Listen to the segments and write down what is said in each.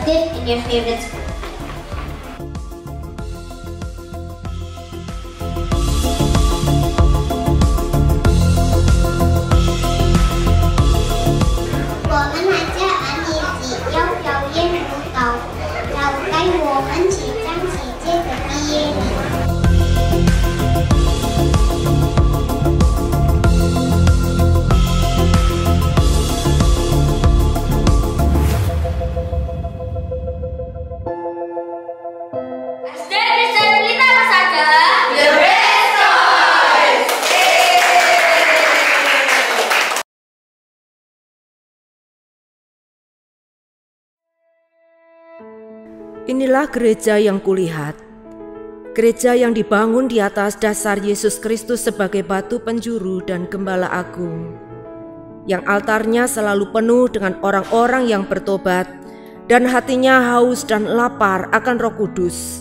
interested in your favorite sport? Inilah gereja yang kulihat, gereja yang dibangun di atas dasar Yesus Kristus sebagai batu penjuru dan gembala agung, yang altarnya selalu penuh dengan orang-orang yang bertobat dan hatinya haus dan lapar akan Roh Kudus,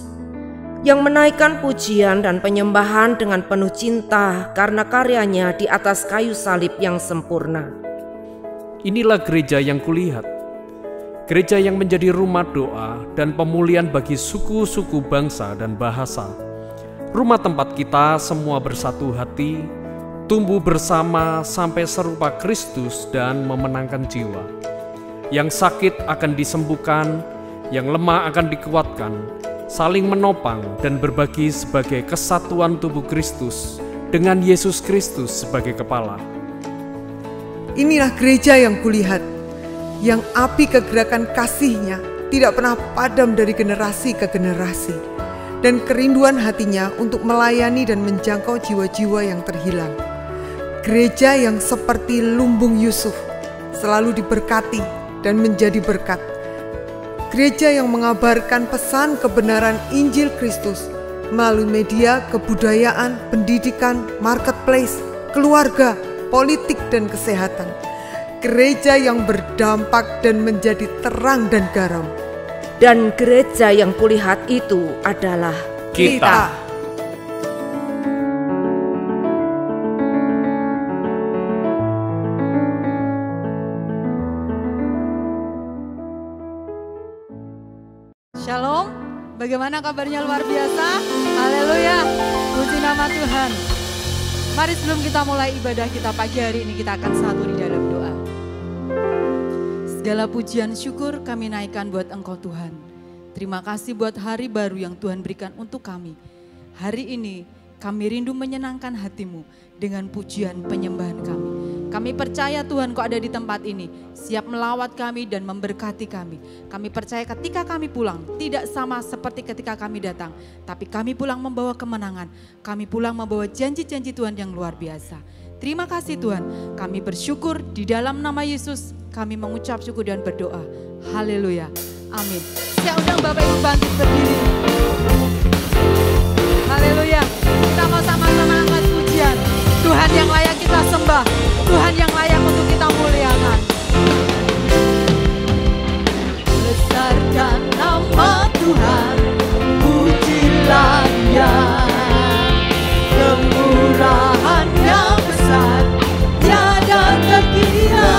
yang menaikkan pujian dan penyembahan dengan penuh cinta karena karyanya di atas kayu salib yang sempurna. Inilah gereja yang kulihat, gereja yang menjadi rumah doa dan pemulihan bagi suku-suku bangsa dan bahasa. Rumah tempat kita semua bersatu hati, tumbuh bersama sampai serupa Kristus dan memenangkan jiwa. Yang sakit akan disembuhkan, yang lemah akan dikuatkan, saling menopang dan berbagi sebagai kesatuan tubuh Kristus dengan Yesus Kristus sebagai kepala. Inilah gereja yang kulihat, yang api kegerakan kasih-Nya tidak pernah padam dari generasi ke generasi, dan kerinduan hatinya untuk melayani dan menjangkau jiwa-jiwa yang terhilang. Gereja yang seperti lumbung Yusuf, selalu diberkati dan menjadi berkat. Gereja yang mengabarkan pesan kebenaran Injil Kristus melalui media, kebudayaan, pendidikan, marketplace, keluarga, politik, dan kesehatan. Gereja yang berdampak dan menjadi terang dan garam. Dan gereja yang kulihat itu adalah kita. Shalom, bagaimana kabarnya luar biasa? Haleluya, puji nama Tuhan. Mari sebelum kita mulai ibadah kita pagi hari ini, kita akan satu di dalam doa. Segala pujian syukur kami naikkan buat Engkau Tuhan. Terima kasih buat hari baru yang Tuhan berikan untuk kami. Hari ini kami rindu menyenangkan hati-Mu dengan pujian penyembahan kami. Kami percaya Tuhan Kau ada di tempat ini, siap melawat kami dan memberkati kami. Kami percaya ketika kami pulang tidak sama seperti ketika kami datang, tapi kami pulang membawa kemenangan. Kami pulang membawa janji-janji Tuhan yang luar biasa. Terima kasih Tuhan, kami bersyukur di dalam nama Yesus. Kami mengucap syukur dan berdoa. Haleluya. Amin. Saya undang Bapak Ibu bangkit berdiri. Haleluya. Kita mau sama-sama angkat pujian. Tuhan yang layak kita sembah. Tuhan yang layak untuk kita muliakan. Besarkan nama Tuhan, pujilah Dia. Kemurahan-Nya besar, tiada terkira.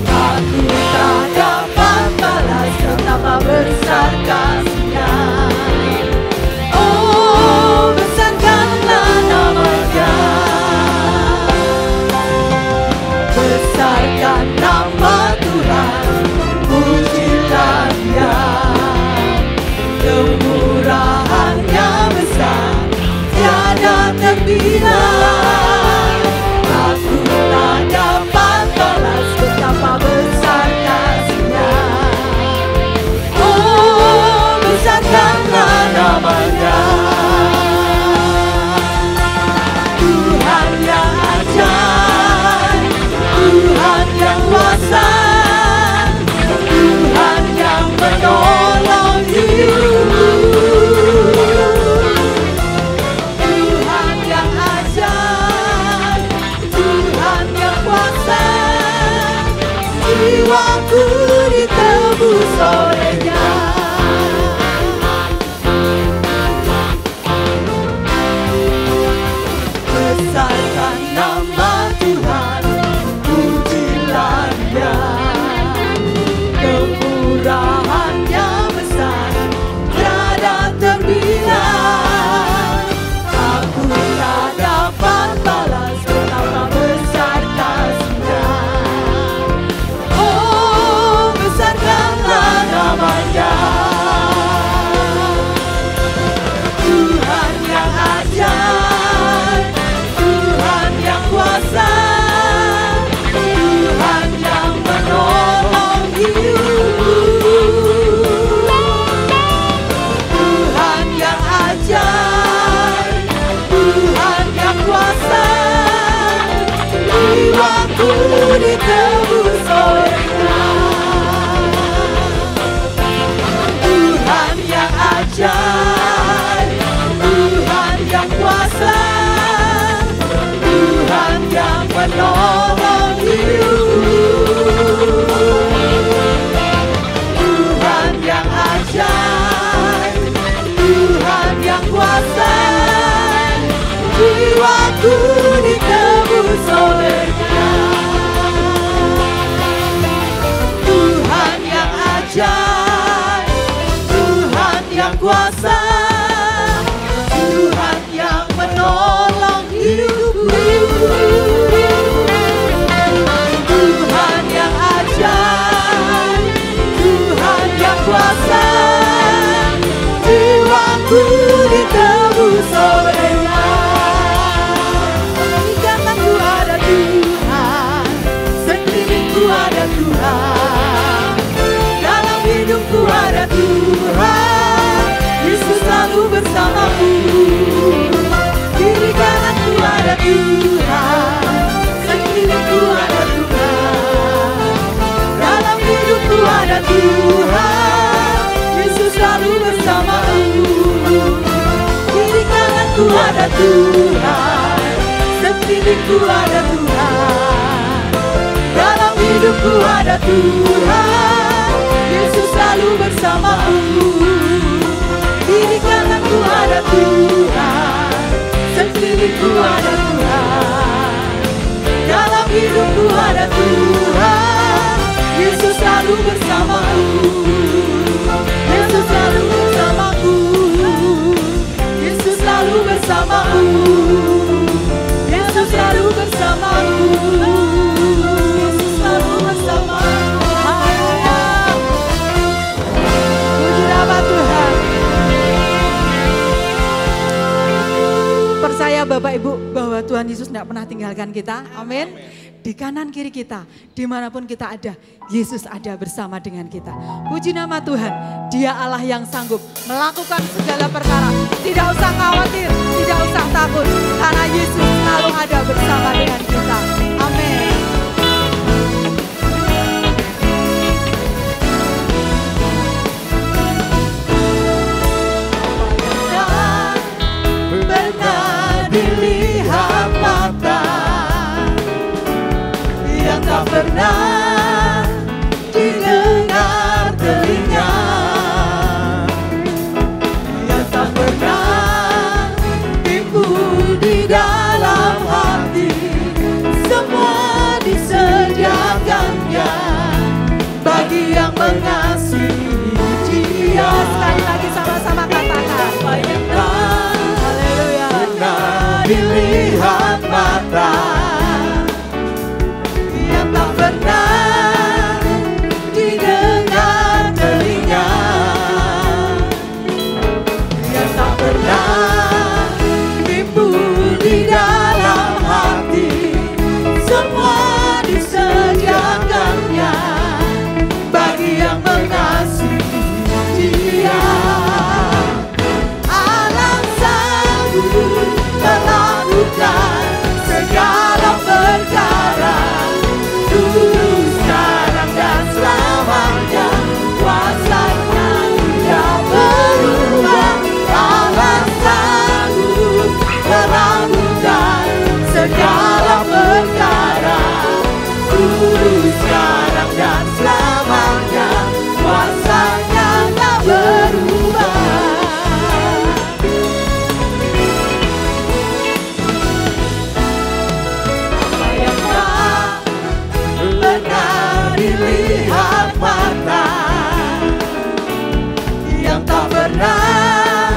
Aku tak dapat balas betapa besar kasih-Nya. Oh, besarkanlah nama-Nya. Besarkan nama Tuhan, pujilah Dia. Kemurahan-Nya besar, tiada terkira. Aku tak dapat balas betapa besar kasih-Nya. Oh, besarkanlah nama-Nya. Tuhan yang ajaib, Tuhan yang kuasa, Tuhan yang menolong hidup. Tuhan yang ajaib, Tuhan yang kuasa, jiwaku ditebus oleh-Nya. kuasa, Tuhan yang menolong hidupku, Tuhan yang ajaib, Tuhan yang kuasa, jiwaku ditebus oleh-Nya. Di kananku ada Tuhan, sekelilingku ada Tuhan, dalam hidupku ada Tuhan, Yesus selalu bersamaku. Kiri kananku ada Tuhan, sekelilingku ada Tuhan, dalam hidupku ada Tuhan, Yesus selalu bersamaku. Kiri kananku ada Tuhan, sekelilingku ada Tuhan, dalam hidupku ada Tuhan, Yesus selalu bersamaku. Kiri kananku ada Tuhan, sekelilingku ada Tuhan, dalam hidupku ada Tuhan, Yesus selalu bersamaku. Yesus selalu bersamaku, Yesus selalu bersamaku, Yesus selalu bersamaku, Yesus selalu bersamaku. Haleluya. Puji nama Tuhan. Percaya Bapak Ibu bahwa Tuhan Yesus tidak pernah tinggalkan kita. Amin. Di kanan kiri kita, dimanapun kita ada, Yesus ada bersama dengan kita. Puji nama Tuhan, Dia Allah yang sanggup melakukan segala perkara. Tidak usah khawatir, tidak usah takut, karena Yesus selalu ada bersama dengan kita. Amin. Benar dilihat mata, yang tak pernah didengar telinga, yang tak pernah timbul di dalam hati, semua disediakannya bagi yang mengasihi Dia. Sekali lagi sama-sama katakan, haleluya. Pernah dilihat mata, yang tak pernah didengar telinga, yang tak pernah timbul di dalam hati, semua disediakannya bagi yang mengasihi Dia. Allah sanggup melakukan segala perkara, dulu, sekarang, dan selamanya. Kuasa-Nya tidak berubah. Allah sanggup melakukan segala perkara, dulu, sekarang, dan selamanya. Kuasa-Nya tak berubah. Apa yang tak pernah dilihat mata, yang tak pernah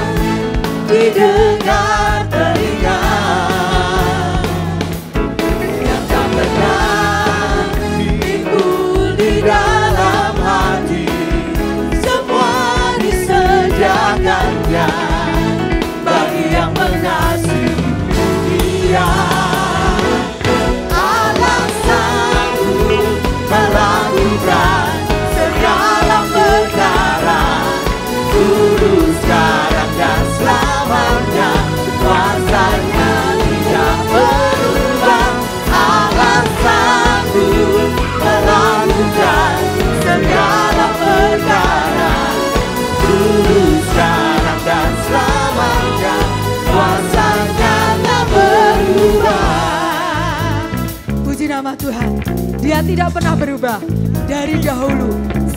didengar telinga, yang tak pernah timbul di dalam hati, semua disediakannya bagi yang mengasihi Dia. Allah sanggup melakukan segala perkara, dulu, sekarang, dan selamanya. Kuasa-Nya tidak berubah. Allah sanggup melakukan segala perkara, dulu, sekarang, dan selamanya. Kuasa-Nya tak berubah. Puji nama Tuhan, Dia tidak pernah berubah dari dahulu,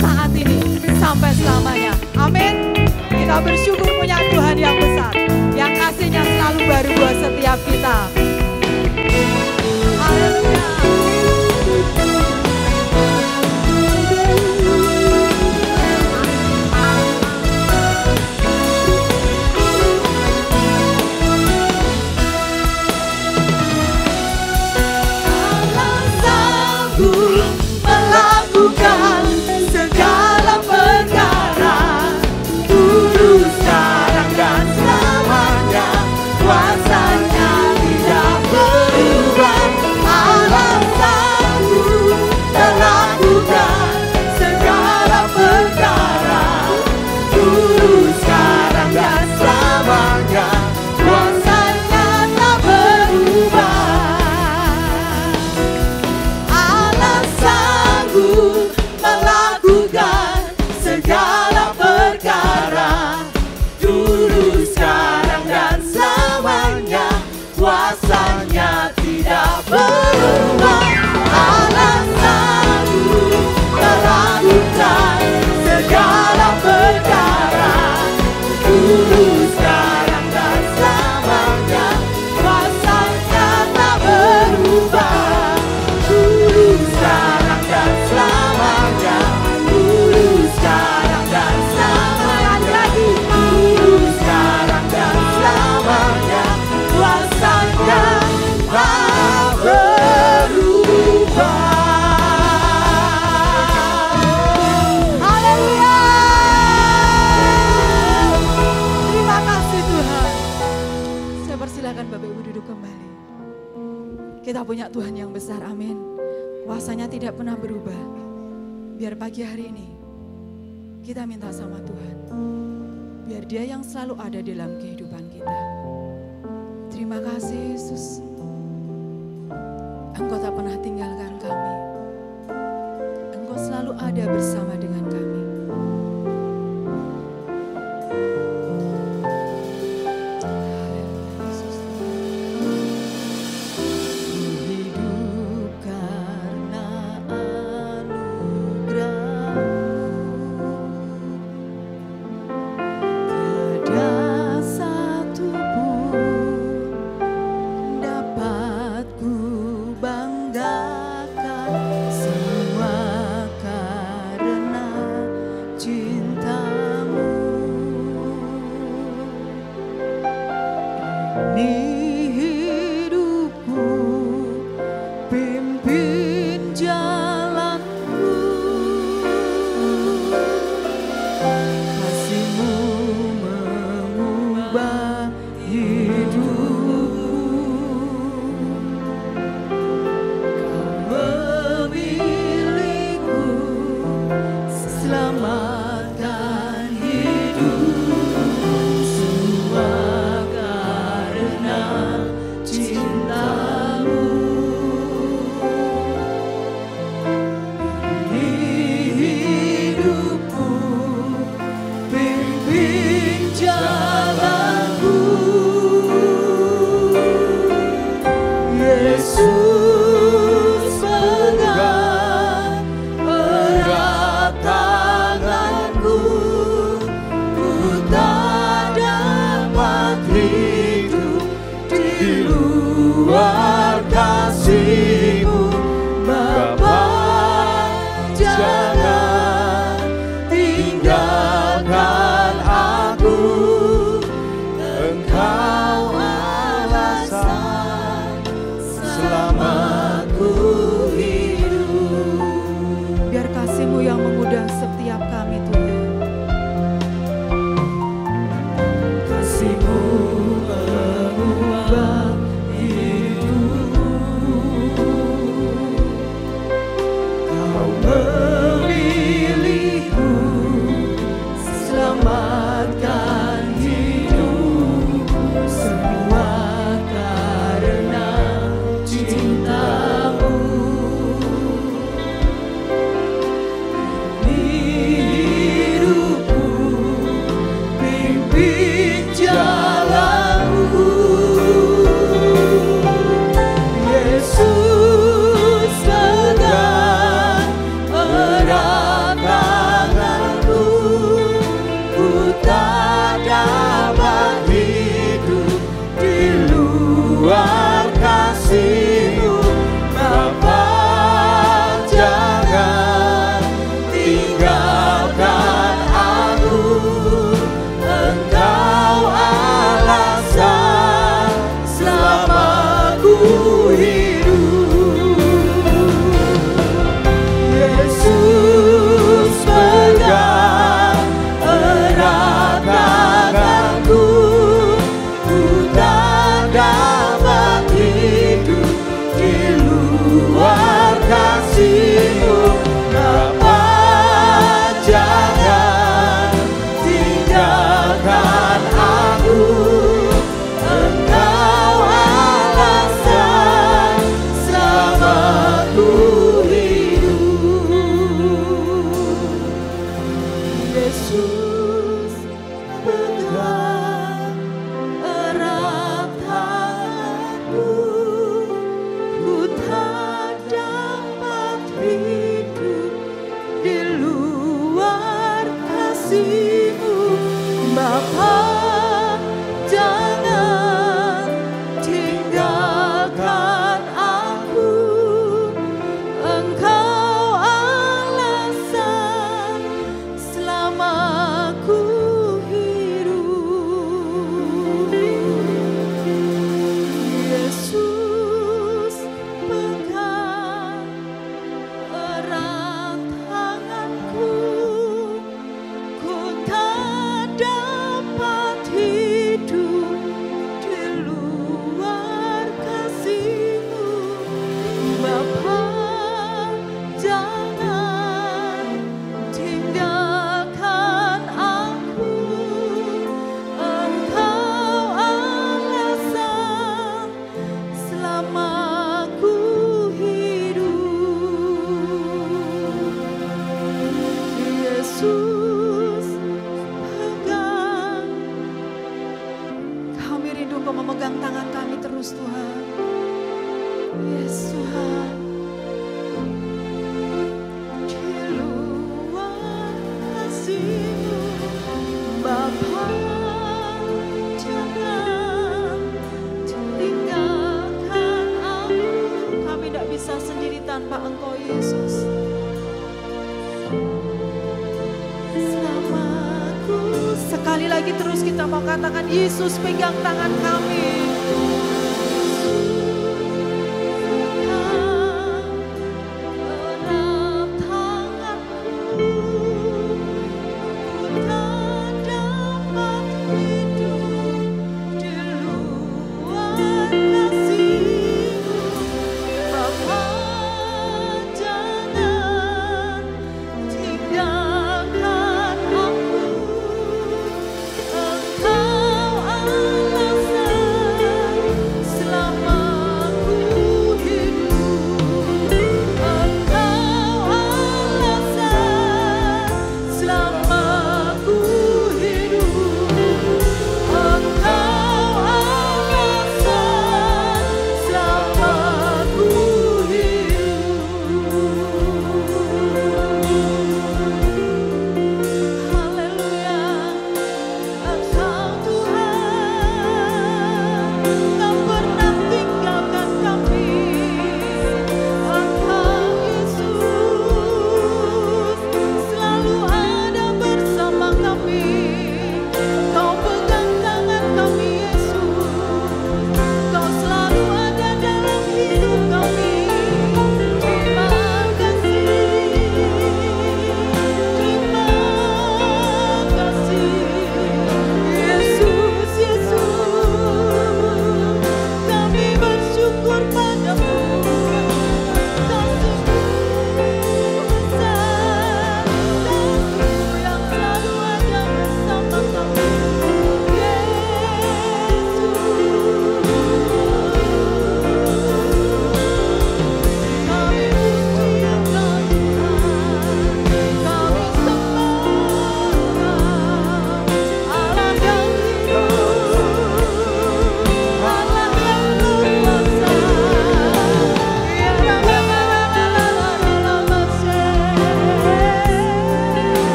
saat ini, sampai selamanya. Amin. Kita bersyukur punya Tuhan yang besar, yang kasih-Nya selalu baru buat setiap kita. Haleluya. Kita punya Tuhan yang besar, amin. Kuasanya tidak pernah berubah. Biar pagi hari ini kita minta sama Tuhan, biar Dia yang selalu ada dalam kehidupan kita. Terima kasih Yesus, Engkau tak pernah tinggalkan kami. Engkau selalu ada bersama dengan kami. Tak dapat terus Tuhan. Yes Tuhan. Di luar kasih-Mu Bapa, jangan tinggalkan aku. Kami tidak bisa sendiri tanpa Engkau Yesus. Selamaku. Sekali lagi terus kita mau katakan, Yesus pegang tangan kami. Engkau alasan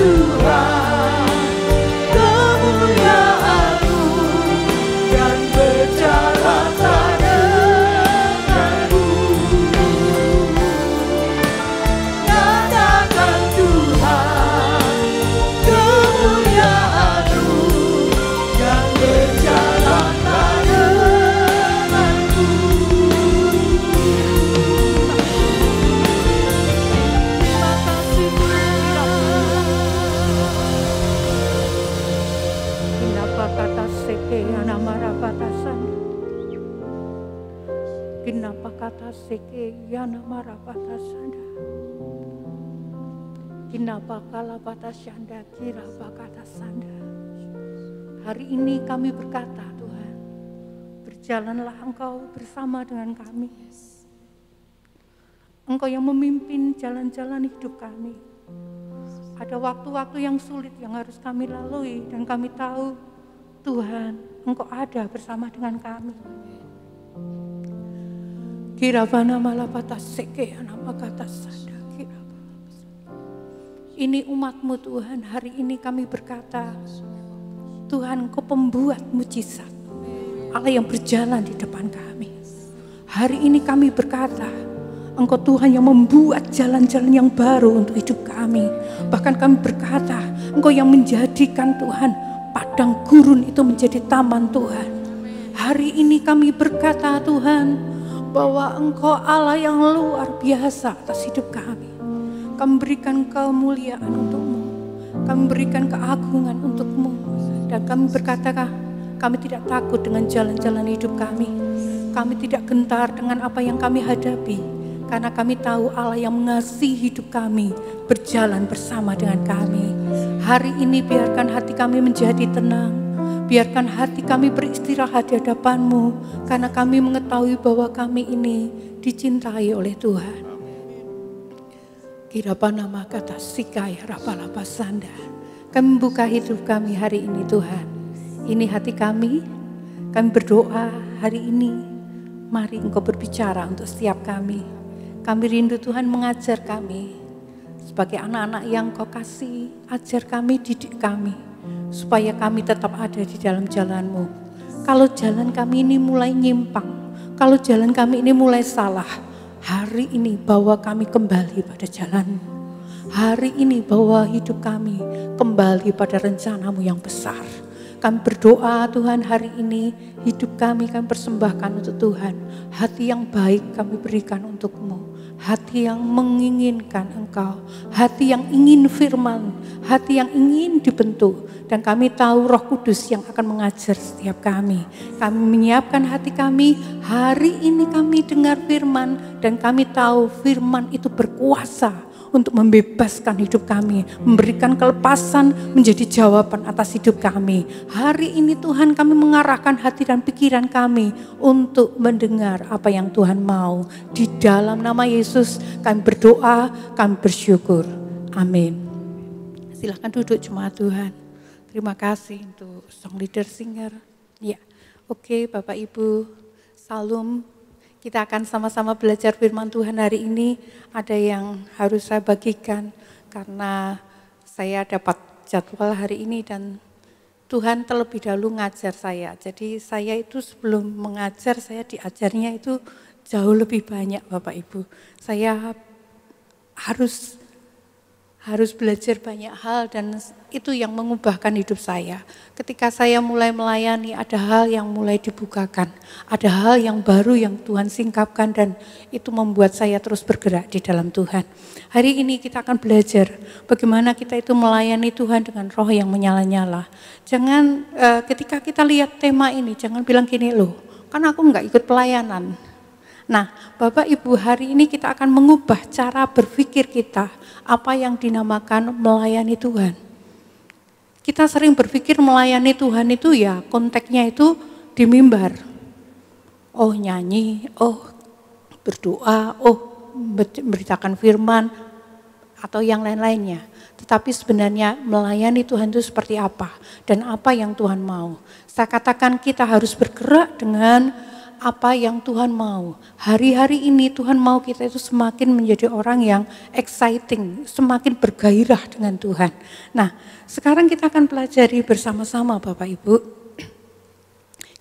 Tuhan, kemuliaan-Mu dan berjalanlah denganmu. Nyatakan Tuhan, kemuliaan-Mu dan berjalanlah denganmu. Terima kasih Kinapa kata seke yanamara batasan. Kinapa kata seke yanamara batasan. Kinapa kala batasanda kira bakata sanda. Hari ini kami berkata, Tuhan, berjalanlah Engkau bersama dengan kami. Engkau yang memimpin jalan-jalan hidup kami. Ada waktu-waktu yang sulit yang harus kami lalui dan kami tahu Tuhan, Engkau ada bersama dengan kami. Kirabana malapata seke anama kata sada. Ini umat-Mu Tuhan, hari ini kami berkata, Tuhan Engkau pembuat mujizat, Allah yang berjalan di depan kami. Hari ini kami berkata, Engkau Tuhan yang membuat jalan-jalan yang baru untuk hidup kami. Bahkan kami berkata, Engkau yang menjadikan Tuhan padang gurun itu menjadi taman Tuhan. Hari ini kami berkata Tuhan, bahwa Engkau Allah yang luar biasa atas hidup kami. Kami berikan kemuliaan untuk-Mu, kami berikan keagungan untuk-Mu. Dan kami berkata, kami tidak takut dengan jalan-jalan hidup kami. Kami tidak gentar dengan apa yang kami hadapi. Karena kami tahu Allah yang mengasihi hidup kami berjalan bersama dengan kami. Hari ini biarkan hati kami menjadi tenang. Biarkan hati kami beristirahat di hadapan-Mu. Karena kami mengetahui bahwa kami ini dicintai oleh Tuhan. Kirapa nama kata sikaya rapalapa sanda. Kami membuka hidup kami hari ini Tuhan. Ini hati kami. Kami berdoa hari ini. Mari Engkau berbicara untuk setiap kami. Kami rindu Tuhan mengajar kami. Sebagai anak-anak yang Kau kasih, ajar kami, didik kami. Supaya kami tetap ada di dalam jalan-Mu. Kalau jalan kami ini mulai nyimpang. Kalau jalan kami ini mulai salah. Hari ini bawa kami kembali pada jalan-Mu. Hari ini bawa hidup kami kembali pada rencana-Mu yang besar. Kami berdoa Tuhan hari ini hidup kami persembahkan untuk Tuhan. Hati yang baik kami berikan untuk-Mu. Hati yang menginginkan Engkau. Hati yang ingin firman. Hati yang ingin dibentuk. Dan kami tahu Roh Kudus yang akan mengajar setiap kami. Kami menyiapkan hati kami. Hari ini kami dengar firman. Dan kami tahu firman itu berkuasa untuk membebaskan hidup kami. Memberikan kelepasan menjadi jawaban atas hidup kami. Hari ini Tuhan kami mengarahkan hati dan pikiran kami untuk mendengar apa yang Tuhan mau. Di dalam nama Yesus kami berdoa, kami bersyukur. Amin. Silakan duduk jemaat Tuhan. Terima kasih untuk song leader singer. Ya, oke Bapak Ibu, salam. Kita akan sama-sama belajar firman Tuhan hari ini. Ada yang harus saya bagikan karena saya dapat jadwal hari ini dan Tuhan terlebih dahulu ngajar saya. Jadi saya itu sebelum mengajar, saya diajarnya itu jauh lebih banyak Bapak Ibu. Saya harus belajar banyak hal dan itu yang mengubahkan hidup saya. Ketika saya mulai melayani ada hal yang mulai dibukakan. Ada hal yang baru yang Tuhan singkapkan dan itu membuat saya terus bergerak di dalam Tuhan. Hari ini kita akan belajar bagaimana kita itu melayani Tuhan dengan roh yang menyala-nyala. Jangan ketika kita lihat tema ini jangan bilang gini loh, kan aku enggak ikut pelayanan. Nah, Bapak Ibu, hari ini kita akan mengubah cara berpikir kita, apa yang dinamakan melayani Tuhan. Kita sering berpikir melayani Tuhan itu ya konteksnya itu di mimbar. Oh nyanyi, oh berdoa, oh memberitakan firman, atau yang lain-lainnya. Tetapi sebenarnya melayani Tuhan itu seperti apa dan apa yang Tuhan mau. Saya katakan kita harus bergerak dengan apa yang Tuhan mau. Hari-hari ini Tuhan mau kita itu semakin menjadi orang yang exciting, semakin bergairah dengan Tuhan. Nah, sekarang kita akan pelajari bersama-sama Bapak Ibu.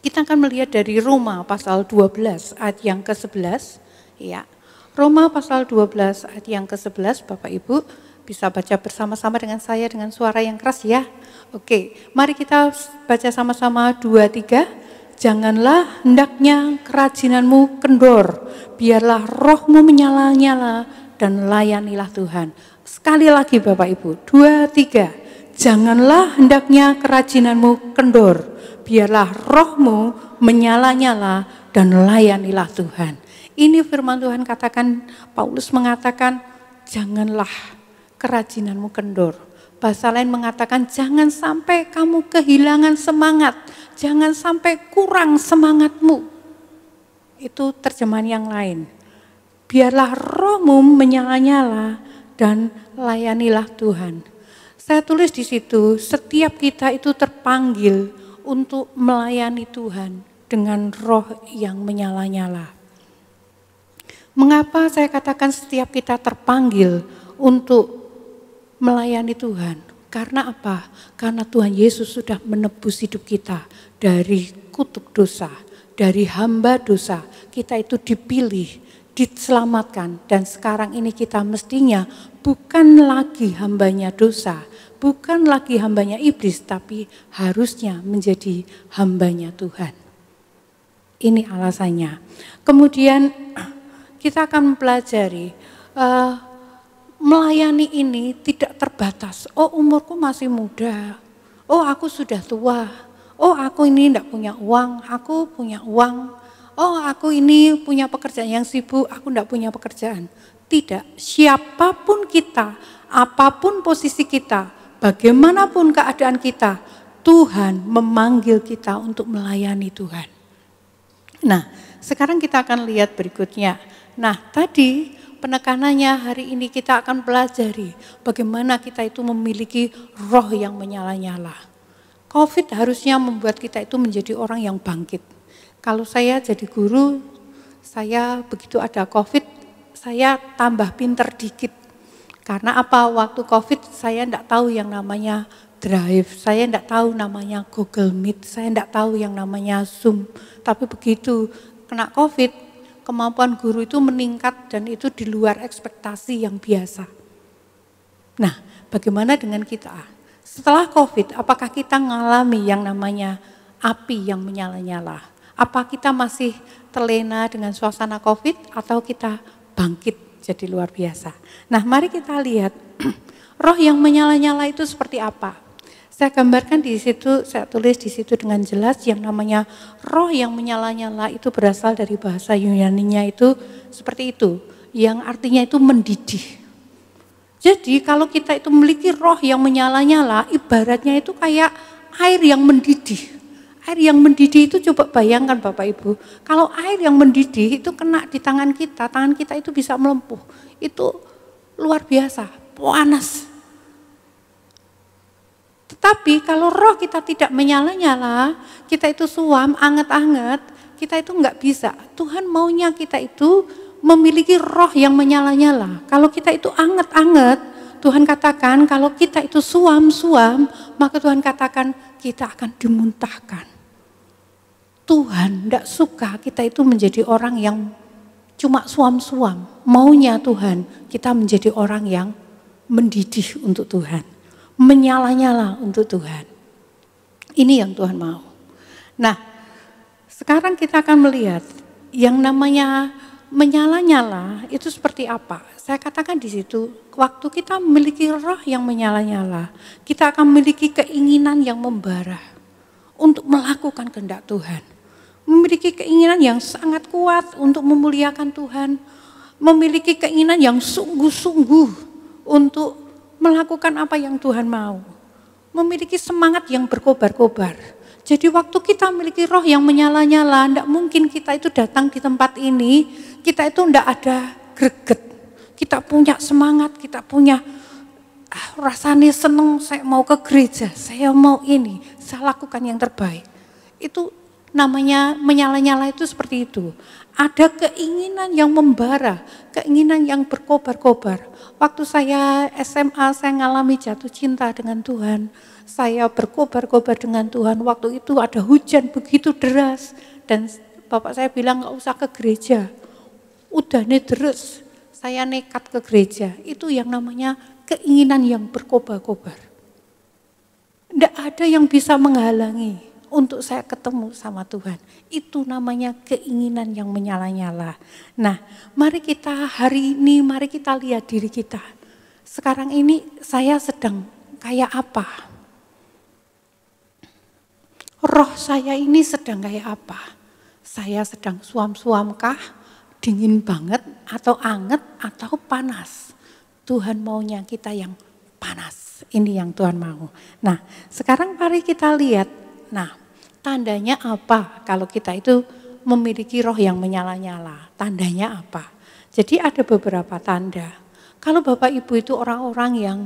Kita akan melihat dari Roma pasal 12 ayat yang ke-11. Ya, Roma pasal 12 ayat yang ke-11, Bapak Ibu bisa baca bersama-sama dengan saya dengan suara yang keras ya. Oke, mari kita baca sama-sama 2, 3. Janganlah hendaknya kerajinanmu kendor, biarlah rohmu menyala-nyala dan layanilah Tuhan. Sekali lagi Bapak Ibu, 2, 3. Janganlah hendaknya kerajinanmu kendor, biarlah rohmu menyala-nyala dan layanilah Tuhan. Ini firman Tuhan katakan, Paulus mengatakan, janganlah kerajinanmu kendor. Bahasa lain mengatakan jangan sampai kamu kehilangan semangat, jangan sampai kurang semangatmu. Itu terjemahan yang lain. Biarlah rohmu menyala-nyala dan layanilah Tuhan. Saya tulis di situ, setiap kita itu terpanggil untuk melayani Tuhan dengan roh yang menyala-nyala. Mengapa saya katakan setiap kita terpanggil untuk melayani Tuhan? Karena apa? Karena Tuhan Yesus sudah menebus hidup kita dari kutuk dosa, dari hamba dosa. Kita itu dipilih, diselamatkan, dan sekarang ini kita mestinya bukan lagi hambanya dosa, bukan lagi hambanya iblis, tapi harusnya menjadi hambanya Tuhan. Ini alasannya. Kemudian kita akan mempelajari melayani ini tidak terbatas. Oh, umurku masih muda. Oh, aku sudah tua. Oh, aku ini tidak punya uang. Aku punya uang. Oh, aku ini punya pekerjaan yang sibuk. Aku tidak punya pekerjaan. Tidak. Siapapun kita, apapun posisi kita, bagaimanapun keadaan kita, Tuhan memanggil kita untuk melayani Tuhan. Nah, sekarang kita akan lihat berikutnya. Nah, tadi penekanannya hari ini kita akan pelajari bagaimana kita itu memiliki roh yang menyala-nyala. COVID harusnya membuat kita itu menjadi orang yang bangkit. Kalau saya jadi guru, saya begitu ada COVID, saya tambah pinter dikit. Karena apa? Waktu COVID saya tidak tahu yang namanya Drive, saya tidak tahu namanya Google Meet, saya tidak tahu yang namanya Zoom. Tapi begitu kena COVID, kemampuan guru itu meningkat dan itu di luar ekspektasi yang biasa. Nah, bagaimana dengan kita? Setelah COVID, apakah kita mengalami yang namanya api yang menyala-nyala? Apa kita masih terlena dengan suasana COVID atau kita bangkit jadi luar biasa? Nah, mari kita lihat roh yang menyala-nyala itu seperti apa? Saya gambarkan di situ, saya tulis di situ dengan jelas yang namanya roh yang menyala-nyala itu berasal dari bahasa Yunani-nya itu seperti itu, yang artinya itu mendidih. Jadi kalau kita itu memiliki roh yang menyala-nyala, ibaratnya itu kayak air yang mendidih. Air yang mendidih itu coba bayangkan Bapak Ibu, kalau air yang mendidih itu kena di tangan kita itu bisa melempuh. Itu luar biasa, panas. Tetapi kalau roh kita tidak menyala-nyala, kita itu suam, anget-anget, kita itu enggak bisa. Tuhan maunya kita itu memiliki roh yang menyala-nyala. Kalau kita itu anget-anget, Tuhan katakan kalau kita itu suam-suam, maka Tuhan katakan kita akan dimuntahkan. Tuhan enggak suka kita itu menjadi orang yang cuma suam-suam. Maunya Tuhan kita menjadi orang yang mendidih untuk Tuhan. Menyala-nyala untuk Tuhan. Ini yang Tuhan mau. Nah, sekarang kita akan melihat yang namanya menyala-nyala itu seperti apa. Saya katakan di situ, waktu kita memiliki roh yang menyala-nyala, kita akan memiliki keinginan yang membara untuk melakukan kehendak Tuhan. Memiliki keinginan yang sangat kuat untuk memuliakan Tuhan. Memiliki keinginan yang sungguh-sungguh untuk melakukan apa yang Tuhan mau. Memiliki semangat yang berkobar-kobar. Jadi waktu kita memiliki roh yang menyala-nyala, tidak mungkin kita itu datang di tempat ini, kita itu tidak ada greget. Kita punya semangat, kita punya rasanya senang, saya mau ke gereja, saya mau ini, saya lakukan yang terbaik. Itu namanya menyala-nyala itu seperti itu. Ada keinginan yang membara, keinginan yang berkobar-kobar. Waktu saya SMA, saya ngalami jatuh cinta dengan Tuhan. Saya berkobar-kobar dengan Tuhan. Waktu itu ada hujan begitu deras. Dan bapak saya bilang gak usah ke gereja. Udah nih terus, saya nekat ke gereja. Itu yang namanya keinginan yang berkobar-kobar. Tidak ada yang bisa menghalangi untuk saya ketemu sama Tuhan. Itu namanya keinginan yang menyala-nyala. Nah, mari kita hari ini, mari kita lihat diri kita. Sekarang ini saya sedang kayak apa? Roh saya ini sedang kayak apa? Saya sedang suam-suamkah? Dingin banget atau anget atau panas? Tuhan maunya kita yang panas. Ini yang Tuhan mau. Nah, sekarang mari kita lihat. Nah, tandanya apa kalau kita itu memiliki roh yang menyala-nyala? Tandanya apa? Jadi ada beberapa tanda. Kalau Bapak Ibu itu orang-orang yang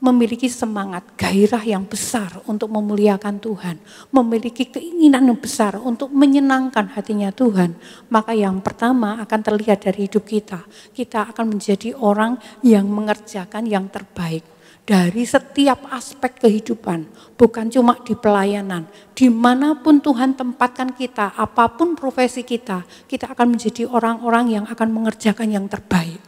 memiliki semangat, gairah yang besar untuk memuliakan Tuhan, memiliki keinginan yang besar untuk menyenangkan hatinya Tuhan, maka yang pertama akan terlihat dari hidup kita. Kita akan menjadi orang yang mengerjakan yang terbaik. Dari setiap aspek kehidupan, bukan cuma di pelayanan, dimanapun Tuhan tempatkan kita, apapun profesi kita akan menjadi orang-orang yang akan mengerjakan yang terbaik.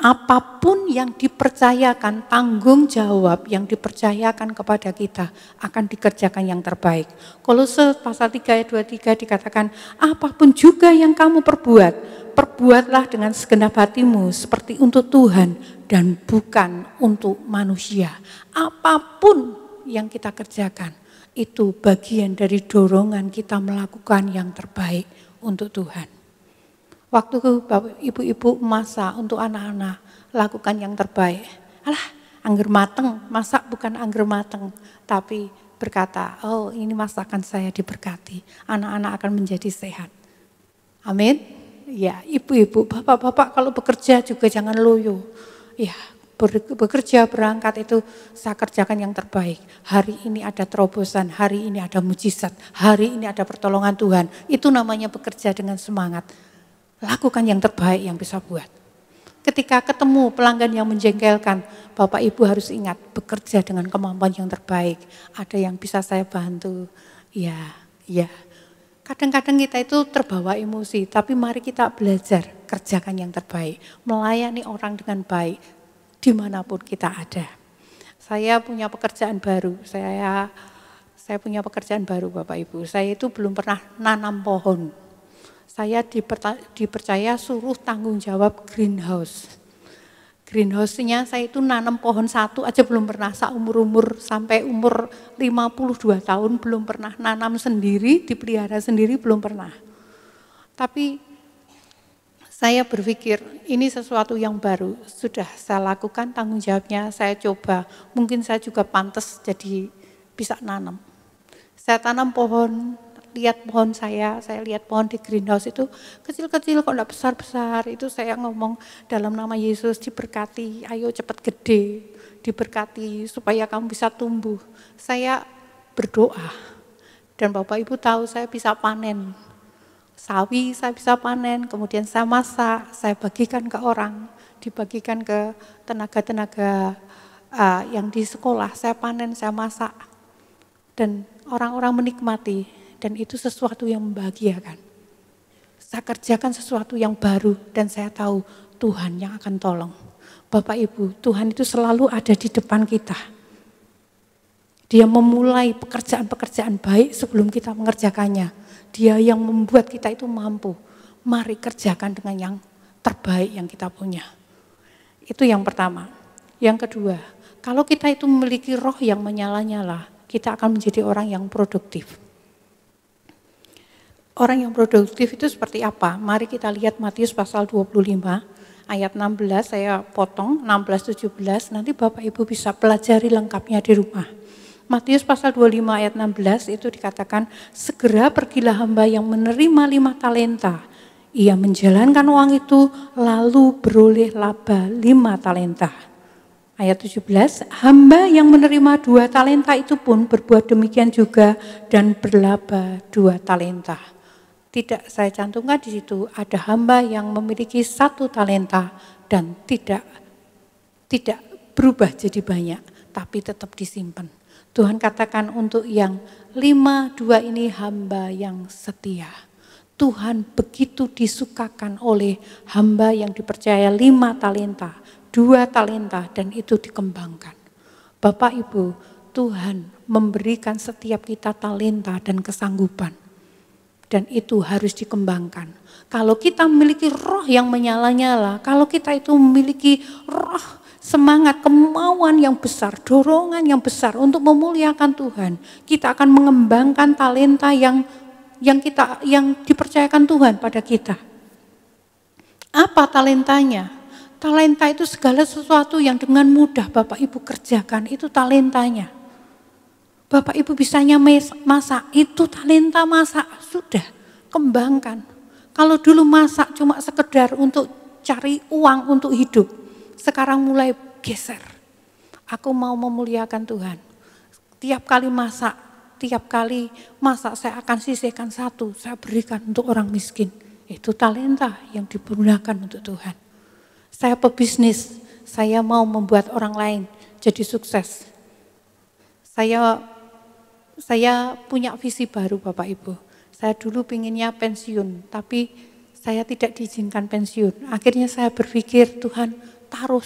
Apapun yang dipercayakan, tanggung jawab yang dipercayakan kepada kita akan dikerjakan yang terbaik. Kolose pasal 3 ayat 23 dikatakan, apapun juga yang kamu perbuat, perbuatlah dengan segenap hatimu seperti untuk Tuhan dan bukan untuk manusia. Apapun yang kita kerjakan, itu bagian dari dorongan kita melakukan yang terbaik untuk Tuhan. Waktu ibu-ibu masak untuk anak-anak, lakukan yang terbaik. Alah, anggur mateng, masak bukan anggur mateng, tapi berkata, oh ini masakan saya diberkati, anak-anak akan menjadi sehat. Amin. Ya, ibu-ibu, bapak-bapak kalau bekerja juga jangan loyo. Ya, bekerja, berangkat itu saya kerjakan yang terbaik. Hari ini ada terobosan, hari ini ada mujizat, hari ini ada pertolongan Tuhan. Itu namanya bekerja dengan semangat. Lakukan yang terbaik yang bisa buat. Ketika ketemu pelanggan yang menjengkelkan, Bapak Ibu harus ingat bekerja dengan kemampuan yang terbaik. Ada yang bisa saya bantu. Ya. Kadang-kadang kita itu terbawa emosi, tapi mari kita belajar kerjakan yang terbaik. Melayani orang dengan baik dimanapun kita ada. Saya punya pekerjaan baru. Saya punya pekerjaan baru Bapak Ibu. Saya itu belum pernah nanam pohon. Saya dipercaya suruh tanggung jawab greenhouse. Greenhouse-nya saya itu nanam pohon satu aja belum pernah, seumur-umur sampai umur 52 tahun belum pernah nanam sendiri, dipelihara sendiri belum pernah. Tapi saya berpikir ini sesuatu yang baru, sudah saya lakukan tanggung jawabnya, saya coba, mungkin saya juga pantas jadi bisa nanam. Saya tanam pohon, lihat pohon saya lihat pohon di greenhouse itu kecil-kecil kok enggak besar-besar. Itu saya ngomong dalam nama Yesus diberkati, ayo cepat gede, diberkati supaya kamu bisa tumbuh. Saya berdoa dan Bapak Ibu tahu saya bisa panen. Sawi saya bisa panen, kemudian saya masak, saya bagikan ke orang, dibagikan ke tenaga-tenaga yang di sekolah, saya panen, saya masak. Dan orang-orang menikmati. Dan itu sesuatu yang membahagiakan. Saya kerjakan sesuatu yang baru dan saya tahu Tuhan yang akan tolong. Bapak Ibu, Tuhan itu selalu ada di depan kita. Dia memulai pekerjaan-pekerjaan baik sebelum kita mengerjakannya. Dia yang membuat kita itu mampu. Mari kerjakan dengan yang terbaik yang kita punya. Itu yang pertama. Yang kedua, kalau kita itu memiliki roh yang menyala-nyala, kita akan menjadi orang yang produktif. Orang yang produktif itu seperti apa? Mari kita lihat Matius pasal 25 ayat 16, saya potong 16-17, nanti Bapak Ibu bisa pelajari lengkapnya di rumah. Matius pasal 25 ayat 16 itu dikatakan, segera pergilah hamba yang menerima 5 talenta. Ia menjalankan uang itu lalu beroleh laba 5 talenta. Ayat 17, hamba yang menerima 2 talenta itu pun berbuat demikian juga dan berlaba 2 talenta. Tidak saya cantumkan di situ, ada hamba yang memiliki 1 talenta dan tidak berubah jadi banyak, tapi tetap disimpan. Tuhan katakan untuk yang 5-2 ini hamba yang setia. Tuhan begitu disukakan oleh hamba yang dipercaya 5 talenta, 2 talenta, dan itu dikembangkan. Bapak Ibu, Tuhan memberikan setiap kita talenta dan kesanggupan. Dan itu harus dikembangkan. Kalau kita memiliki roh yang menyala-nyala, kalau kita itu memiliki roh, semangat, kemauan yang besar, dorongan yang besar untuk memuliakan Tuhan, kita akan mengembangkan talenta yang dipercayakan Tuhan pada kita. Apa talentanya? Talenta itu segala sesuatu yang dengan mudah Bapak Ibu kerjakan, itu talentanya. Bapak Ibu bisanya masak, itu talenta masak, sudah kembangkan. Kalau dulu masak cuma sekedar untuk cari uang untuk hidup, sekarang mulai geser. Aku mau memuliakan Tuhan. Tiap kali masak saya akan sisihkan 1, saya berikan untuk orang miskin. Itu talenta yang digunakan untuk Tuhan. Saya pebisnis, saya mau membuat orang lain jadi sukses. Saya punya visi baru Bapak Ibu. Saya dulu pinginnya pensiun, tapi saya tidak diizinkan pensiun. Akhirnya saya berpikir, Tuhan taruh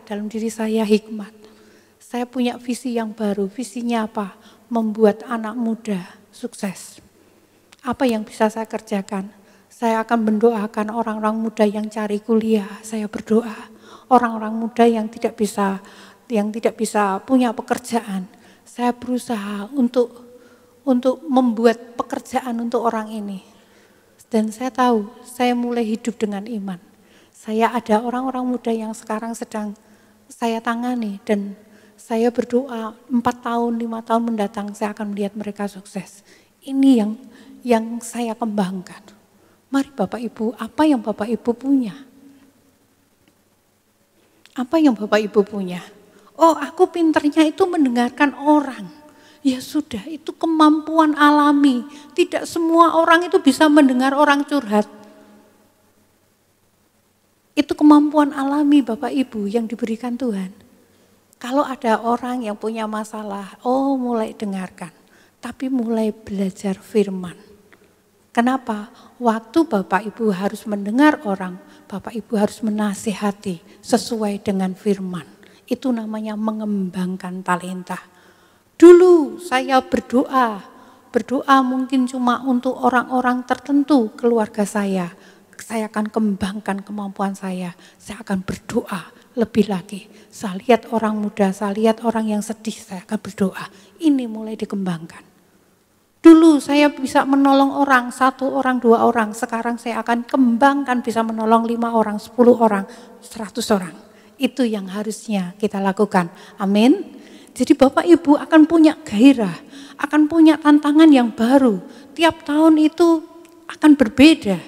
dalam diri saya hikmat. Saya punya visi yang baru. Visinya apa? Membuat anak muda sukses. Apa yang bisa saya kerjakan? Saya akan mendoakan orang-orang muda yang cari kuliah. Saya berdoa. Orang-orang muda yang tidak bisa punya pekerjaan. Saya berusaha untuk membuat pekerjaan untuk orang ini. Dan saya tahu, saya mulai hidup dengan iman. Saya ada orang-orang muda yang sekarang sedang saya tangani dan saya berdoa 4 tahun, 5 tahun mendatang saya akan melihat mereka sukses. Ini yang saya kembangkan. Mari Bapak Ibu, apa yang Bapak Ibu punya? Apa yang Bapak Ibu punya? Oh, aku pinternya itu mendengarkan orang. Ya sudah, itu kemampuan alami. Tidak semua orang itu bisa mendengar orang curhat. Itu kemampuan alami Bapak Ibu yang diberikan Tuhan. Kalau ada orang yang punya masalah, mulai dengarkan. Tapi mulai belajar firman. Kenapa? Waktu Bapak Ibu harus mendengar orang, Bapak Ibu harus menasihati sesuai dengan firman. Itu namanya mengembangkan talenta. Dulu saya berdoa mungkin cuma untuk orang-orang tertentu keluarga saya. Saya akan kembangkan kemampuan saya akan berdoa lebih lagi. Saya lihat orang muda, saya lihat orang yang sedih, saya akan berdoa. Ini mulai dikembangkan. Dulu saya bisa menolong orang, 1 orang, 2 orang. Sekarang saya akan kembangkan bisa menolong 5 orang, 10 orang, 100 orang. Itu yang harusnya kita lakukan. Amin. Jadi Bapak Ibu akan punya gairah, akan punya tantangan yang baru. Tiap tahun itu akan berbeda.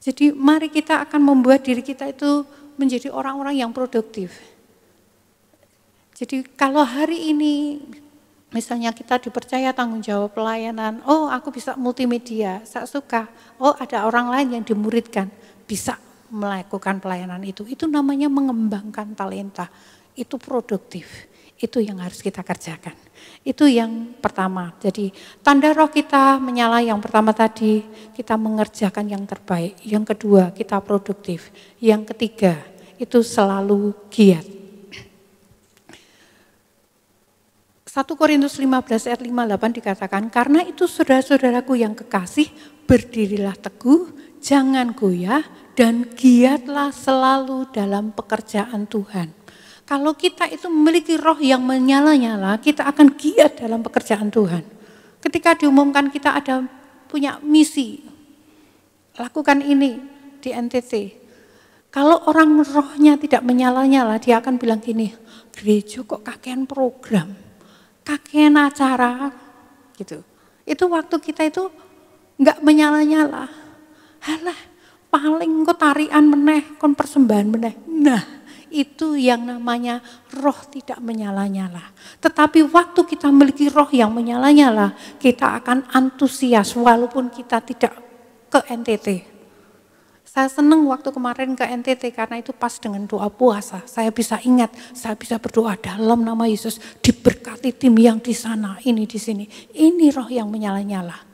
Jadi mari kita akan membuat diri kita itu menjadi orang-orang yang produktif. Jadi kalau hari ini misalnya kita dipercaya tanggung jawab pelayanan, aku bisa multimedia, saya suka. Ada orang lain yang dimuridkan, bisa melakukan pelayanan itu namanya mengembangkan talenta, itu produktif, itu yang harus kita kerjakan. Itu yang pertama, jadi tanda roh kita menyala yang pertama tadi, kita mengerjakan yang terbaik. Yang kedua, kita produktif. Yang ketiga, itu selalu giat. 1 Korintus 15 ayat 58 dikatakan, karena itu saudara-saudaraku yang kekasih, berdirilah teguh, jangan goyah, dan giatlah selalu dalam pekerjaan Tuhan. Kalau kita itu memiliki roh yang menyala-nyala, kita akan giat dalam pekerjaan Tuhan. Ketika diumumkan kita punya misi, lakukan ini di NTT. Kalau orang rohnya tidak menyala-nyala, dia akan bilang gini, gereja kok kakean program, kakean acara, gitu. Itu waktu kita itu enggak menyala-nyala. Halah, paling kok tarian meneh, kon persembahan meneh. Nah, itu yang namanya roh tidak menyala-nyala. Tetapi waktu kita memiliki roh yang menyala-nyala, kita akan antusias walaupun kita tidak ke NTT. Saya senang waktu kemarin ke NTT karena itu pas dengan doa puasa. Saya bisa ingat, saya bisa berdoa dalam nama Yesus, diberkati tim yang di sana, ini di sini. Ini roh yang menyala-nyala.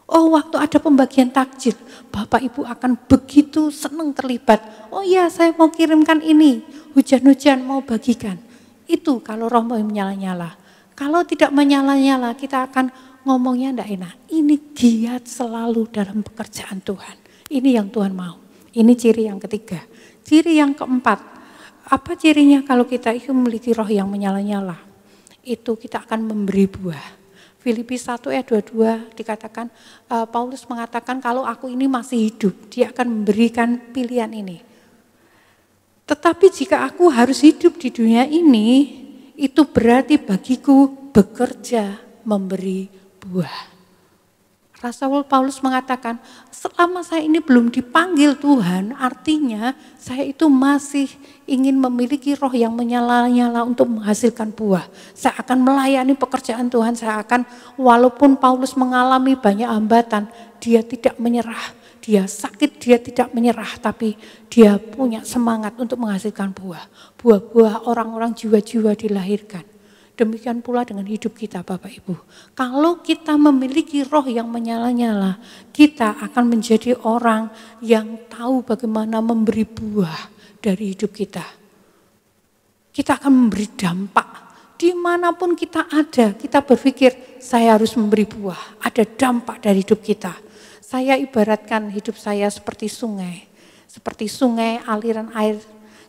Oh, waktu ada pembagian takjil, Bapak Ibu akan begitu senang terlibat. Oh iya, saya mau kirimkan ini, hujan-hujan mau bagikan. Itu kalau roh mau menyala-nyala. Kalau tidak menyala-nyala, kita akan ngomongnya enggak enak. Ini giat selalu dalam pekerjaan Tuhan. Ini yang Tuhan mau. Ini ciri yang ketiga. Ciri yang keempat, apa cirinya kalau kita itu memiliki roh yang menyala-nyala? Itu kita akan memberi buah. Filipi 1 ayat 22 dikatakan, Paulus mengatakan kalau aku ini masih hidup, dia akan memberikan pilihan ini. Tetapi jika aku harus hidup di dunia ini, itu berarti bagiku bekerja memberi buah. Rasul Paulus mengatakan, selama saya ini belum dipanggil Tuhan, artinya saya itu masih ingin memiliki roh yang menyala-nyala untuk menghasilkan buah. Saya akan melayani pekerjaan Tuhan, saya akan, walaupun Paulus mengalami banyak hambatan, dia tidak menyerah. Dia sakit, dia tidak menyerah, tapi dia punya semangat untuk menghasilkan buah. Buah-buah orang-orang jiwa-jiwa dilahirkan. Demikian pula dengan hidup kita Bapak Ibu. Kalau kita memiliki roh yang menyala-nyala, kita akan menjadi orang yang tahu bagaimana memberi buah dari hidup kita. Kita akan memberi dampak. Dimanapun kita ada, kita berpikir saya harus memberi buah. Ada dampak dari hidup kita. Saya ibaratkan hidup saya seperti sungai. Seperti sungai, aliran air.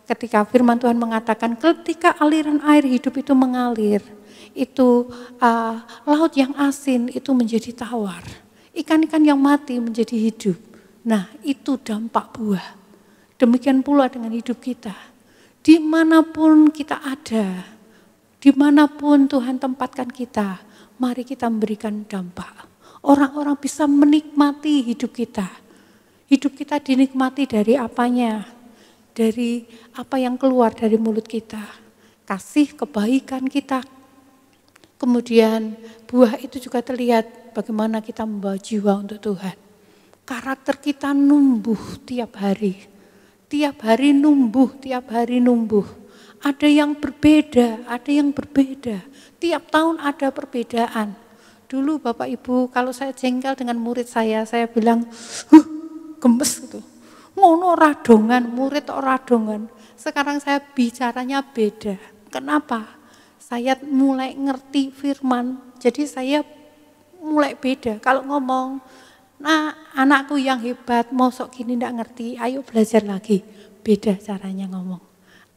Ketika firman Tuhan mengatakan ketika aliran air hidup itu mengalir, itu laut yang asin itu menjadi tawar. Ikan-ikan yang mati menjadi hidup. Nah, itu dampak buah. Demikian pula dengan hidup kita. Dimanapun kita ada, dimanapun Tuhan tempatkan kita, mari kita memberikan dampak. Orang-orang bisa menikmati hidup kita. Hidup kita dinikmati dari apanya? Dari apa yang keluar dari mulut kita, kasih kebaikan kita. Kemudian buah itu juga terlihat bagaimana kita membawa jiwa untuk Tuhan. Karakter kita numbuh tiap hari numbuh, tiap hari numbuh. Ada yang berbeda, ada yang berbeda. Tiap tahun ada perbedaan. Dulu Bapak Ibu kalau saya jengkel dengan murid saya bilang, gemes gitu. Ngono radongan, murid radongan. Sekarang saya bicaranya beda. Kenapa? Saya mulai ngerti firman. Jadi saya mulai beda. Kalau ngomong, nah anakku yang hebat, mosok gini enggak ngerti, ayo belajar lagi. Beda caranya ngomong.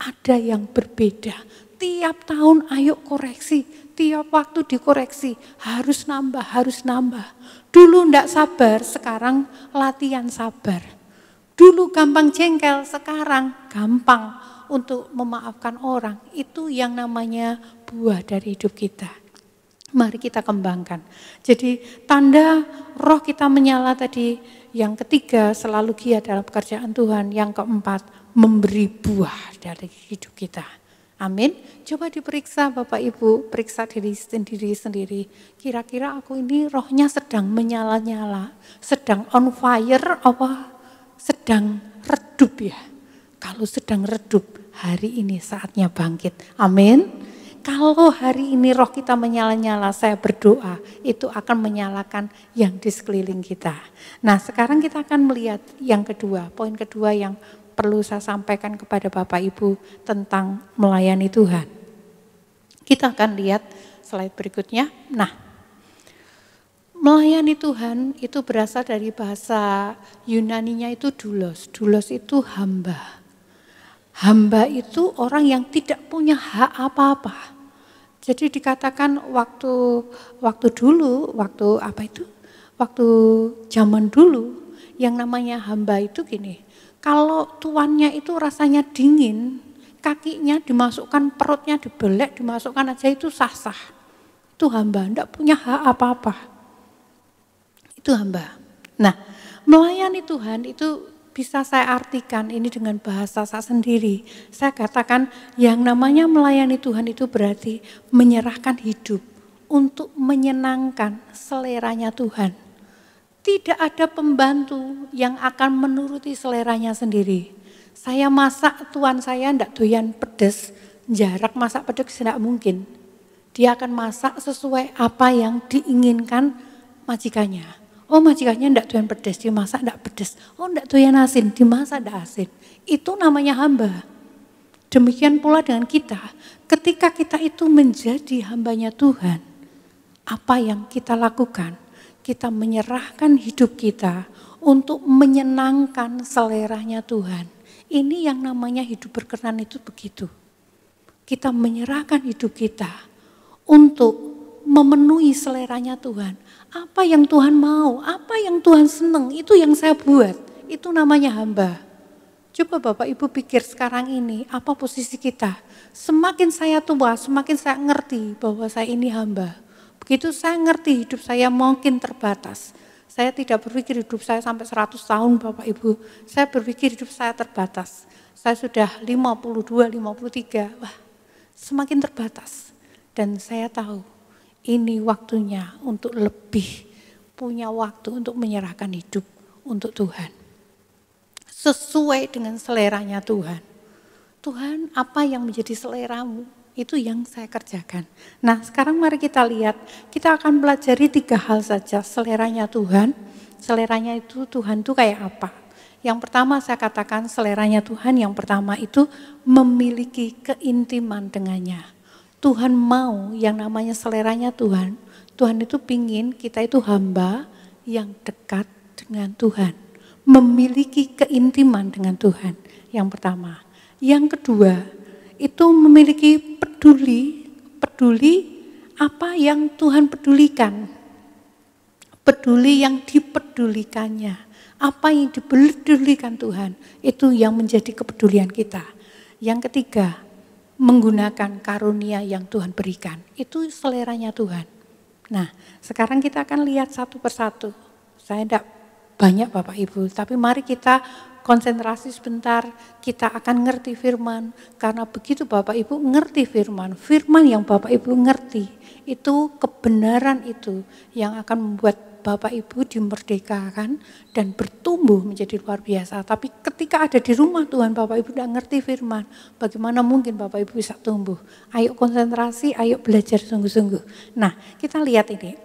Ada yang berbeda. Tiap tahun ayo koreksi. Tiap waktu dikoreksi. Harus nambah. Dulu enggak sabar, sekarang latihan sabar. Dulu gampang jengkel, sekarang gampang untuk memaafkan orang. Itu yang namanya buah dari hidup kita. Mari kita kembangkan. Jadi tanda roh kita menyala tadi. Yang ketiga selalu giat dalam pekerjaan Tuhan. Yang keempat memberi buah dari hidup kita. Amin. Coba diperiksa Bapak Ibu, periksa diri sendiri. Kira-kira aku ini rohnya sedang menyala-nyala, sedang on fire apa? Sedang redup ya. Kalau sedang redup, hari ini saatnya bangkit. Amin. Kalau hari ini roh kita menyala-nyala, saya berdoa itu akan menyalakan yang di sekeliling kita. Nah, sekarang kita akan melihat yang kedua, poin kedua yang perlu saya sampaikan kepada Bapak Ibu tentang melayani Tuhan. Kita akan lihat slide berikutnya. Nah, melayani Tuhan itu berasal dari bahasa Yunaninya itu doulos. Doulos itu hamba. Hamba itu orang yang tidak punya hak apa-apa. Jadi dikatakan waktu dulu, waktu zaman dulu yang namanya hamba itu gini. Kalau tuannya itu rasanya dingin, kakinya dimasukkan, perutnya dibelek, dimasukkan aja itu sah-sah. Itu hamba, enggak punya hak apa-apa. Itu hamba. Nah, melayani Tuhan itu bisa saya artikan ini dengan bahasa saya sendiri. Saya katakan yang namanya melayani Tuhan itu berarti menyerahkan hidup untuk menyenangkan seleranya Tuhan. Tidak ada pembantu yang akan menuruti seleranya sendiri. Saya masak, tuan saya tidak doyan pedas, jarak masak pedas tidak mungkin. Dia akan masak sesuai apa yang diinginkan majikannya. Oh majikannya tidak doyan pedas, dimasak tidak pedas. Oh tidak doyan asin, dimasak tidak asin. Itu namanya hamba. Demikian pula dengan kita. Ketika kita itu menjadi hambanya Tuhan, apa yang kita lakukan? Kita menyerahkan hidup kita untuk menyenangkan seleranya Tuhan. Ini yang namanya hidup berkenan itu begitu. Kita menyerahkan hidup kita untuk memenuhi seleranya Tuhan. Apa yang Tuhan mau, apa yang Tuhan senang, itu yang saya buat. Itu namanya hamba. Coba Bapak Ibu pikir sekarang ini, apa posisi kita? Semakin saya tua, semakin saya ngerti bahwa saya ini hamba. Begitu saya ngerti hidup saya mungkin terbatas. Saya tidak berpikir hidup saya sampai 100 tahun Bapak Ibu. Saya berpikir hidup saya terbatas. Saya sudah 52, 53, wah semakin terbatas. Dan saya tahu ini waktunya untuk lebih punya waktu untuk menyerahkan hidup untuk Tuhan. Sesuai dengan seleranya Tuhan. Tuhan, apa yang menjadi seleramu? Itu yang saya kerjakan. Nah sekarang mari kita lihat, kita akan pelajari 3 hal saja seleranya Tuhan. Seleranya itu Tuhan itu kayak apa? Yang pertama saya katakan seleranya Tuhan, yang pertama itu memiliki keintiman dengannya. Tuhan mau yang namanya seleranya Tuhan. Tuhan itu pingin kita itu hamba yang dekat dengan Tuhan. Memiliki keintiman dengan Tuhan. Yang pertama. Yang kedua, itu memiliki peduli apa yang Tuhan pedulikan. Peduli yang dipedulikannya. Apa yang dipedulikan Tuhan, itu yang menjadi kepedulian kita. Yang ketiga, menggunakan karunia yang Tuhan berikan. Itu seleranya Tuhan. Nah, sekarang kita akan lihat satu persatu. Saya tidak banyak Bapak Ibu, tapi mari kita konsentrasi sebentar, kita akan ngerti firman. Karena begitu Bapak Ibu ngerti firman, firman yang Bapak Ibu ngerti, itu kebenaran itu yang akan membuat Bapak Ibu dimerdekakan dan bertumbuh menjadi luar biasa. Tapi ketika ada di rumah Tuhan, Bapak Ibu tidak ngerti firman, bagaimana mungkin Bapak Ibu bisa tumbuh? Ayo konsentrasi, ayo belajar sungguh-sungguh. Nah, kita lihat ini.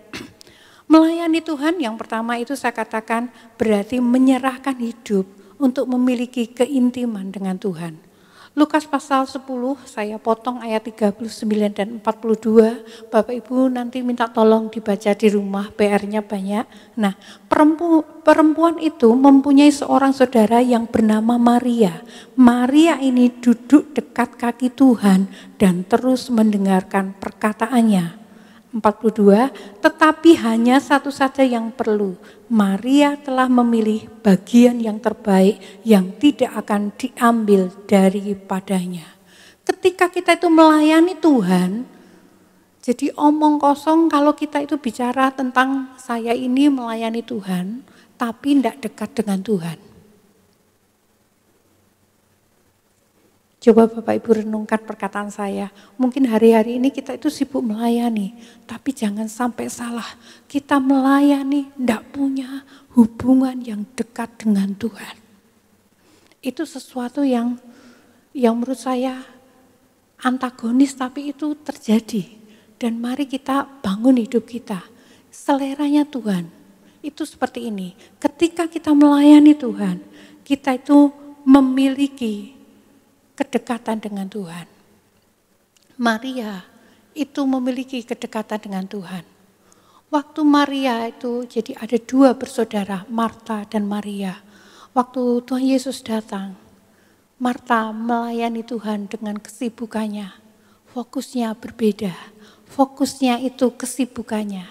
Melayani Tuhan yang pertama itu saya katakan berarti menyerahkan hidup untuk memiliki keintiman dengan Tuhan. Lukas pasal 10, saya potong ayat 39 dan 42. Bapak Ibu nanti minta tolong dibaca di rumah, PR-nya banyak. Nah, perempuan itu mempunyai seorang saudara yang bernama Maria. Maria ini duduk dekat kaki Tuhan dan terus mendengarkan perkataannya. 42, tetapi hanya satu saja yang perlu. Maria telah memilih bagian yang terbaik yang tidak akan diambil daripadanya. Ketika kita itu melayani Tuhan, jadi omong kosong kalau kita itu bicara tentang saya ini melayani Tuhan, tapi tidak dekat dengan Tuhan. Coba Bapak Ibu renungkan perkataan saya. Mungkin hari-hari ini kita itu sibuk melayani. Tapi jangan sampai salah. Kita melayani tidak punya hubungan yang dekat dengan Tuhan. Itu sesuatu yang menurut saya antagonis tapi itu terjadi. Dan mari kita bangun hidup kita. Seleranya Tuhan. Itu seperti ini. Ketika kita melayani Tuhan, kita itu memiliki kedekatan dengan Tuhan. Maria itu memiliki kedekatan dengan Tuhan. Waktu Maria itu jadi ada 2 bersaudara, Marta dan Maria. Waktu Tuhan Yesus datang, Marta melayani Tuhan dengan kesibukannya. Fokusnya berbeda, fokusnya itu kesibukannya.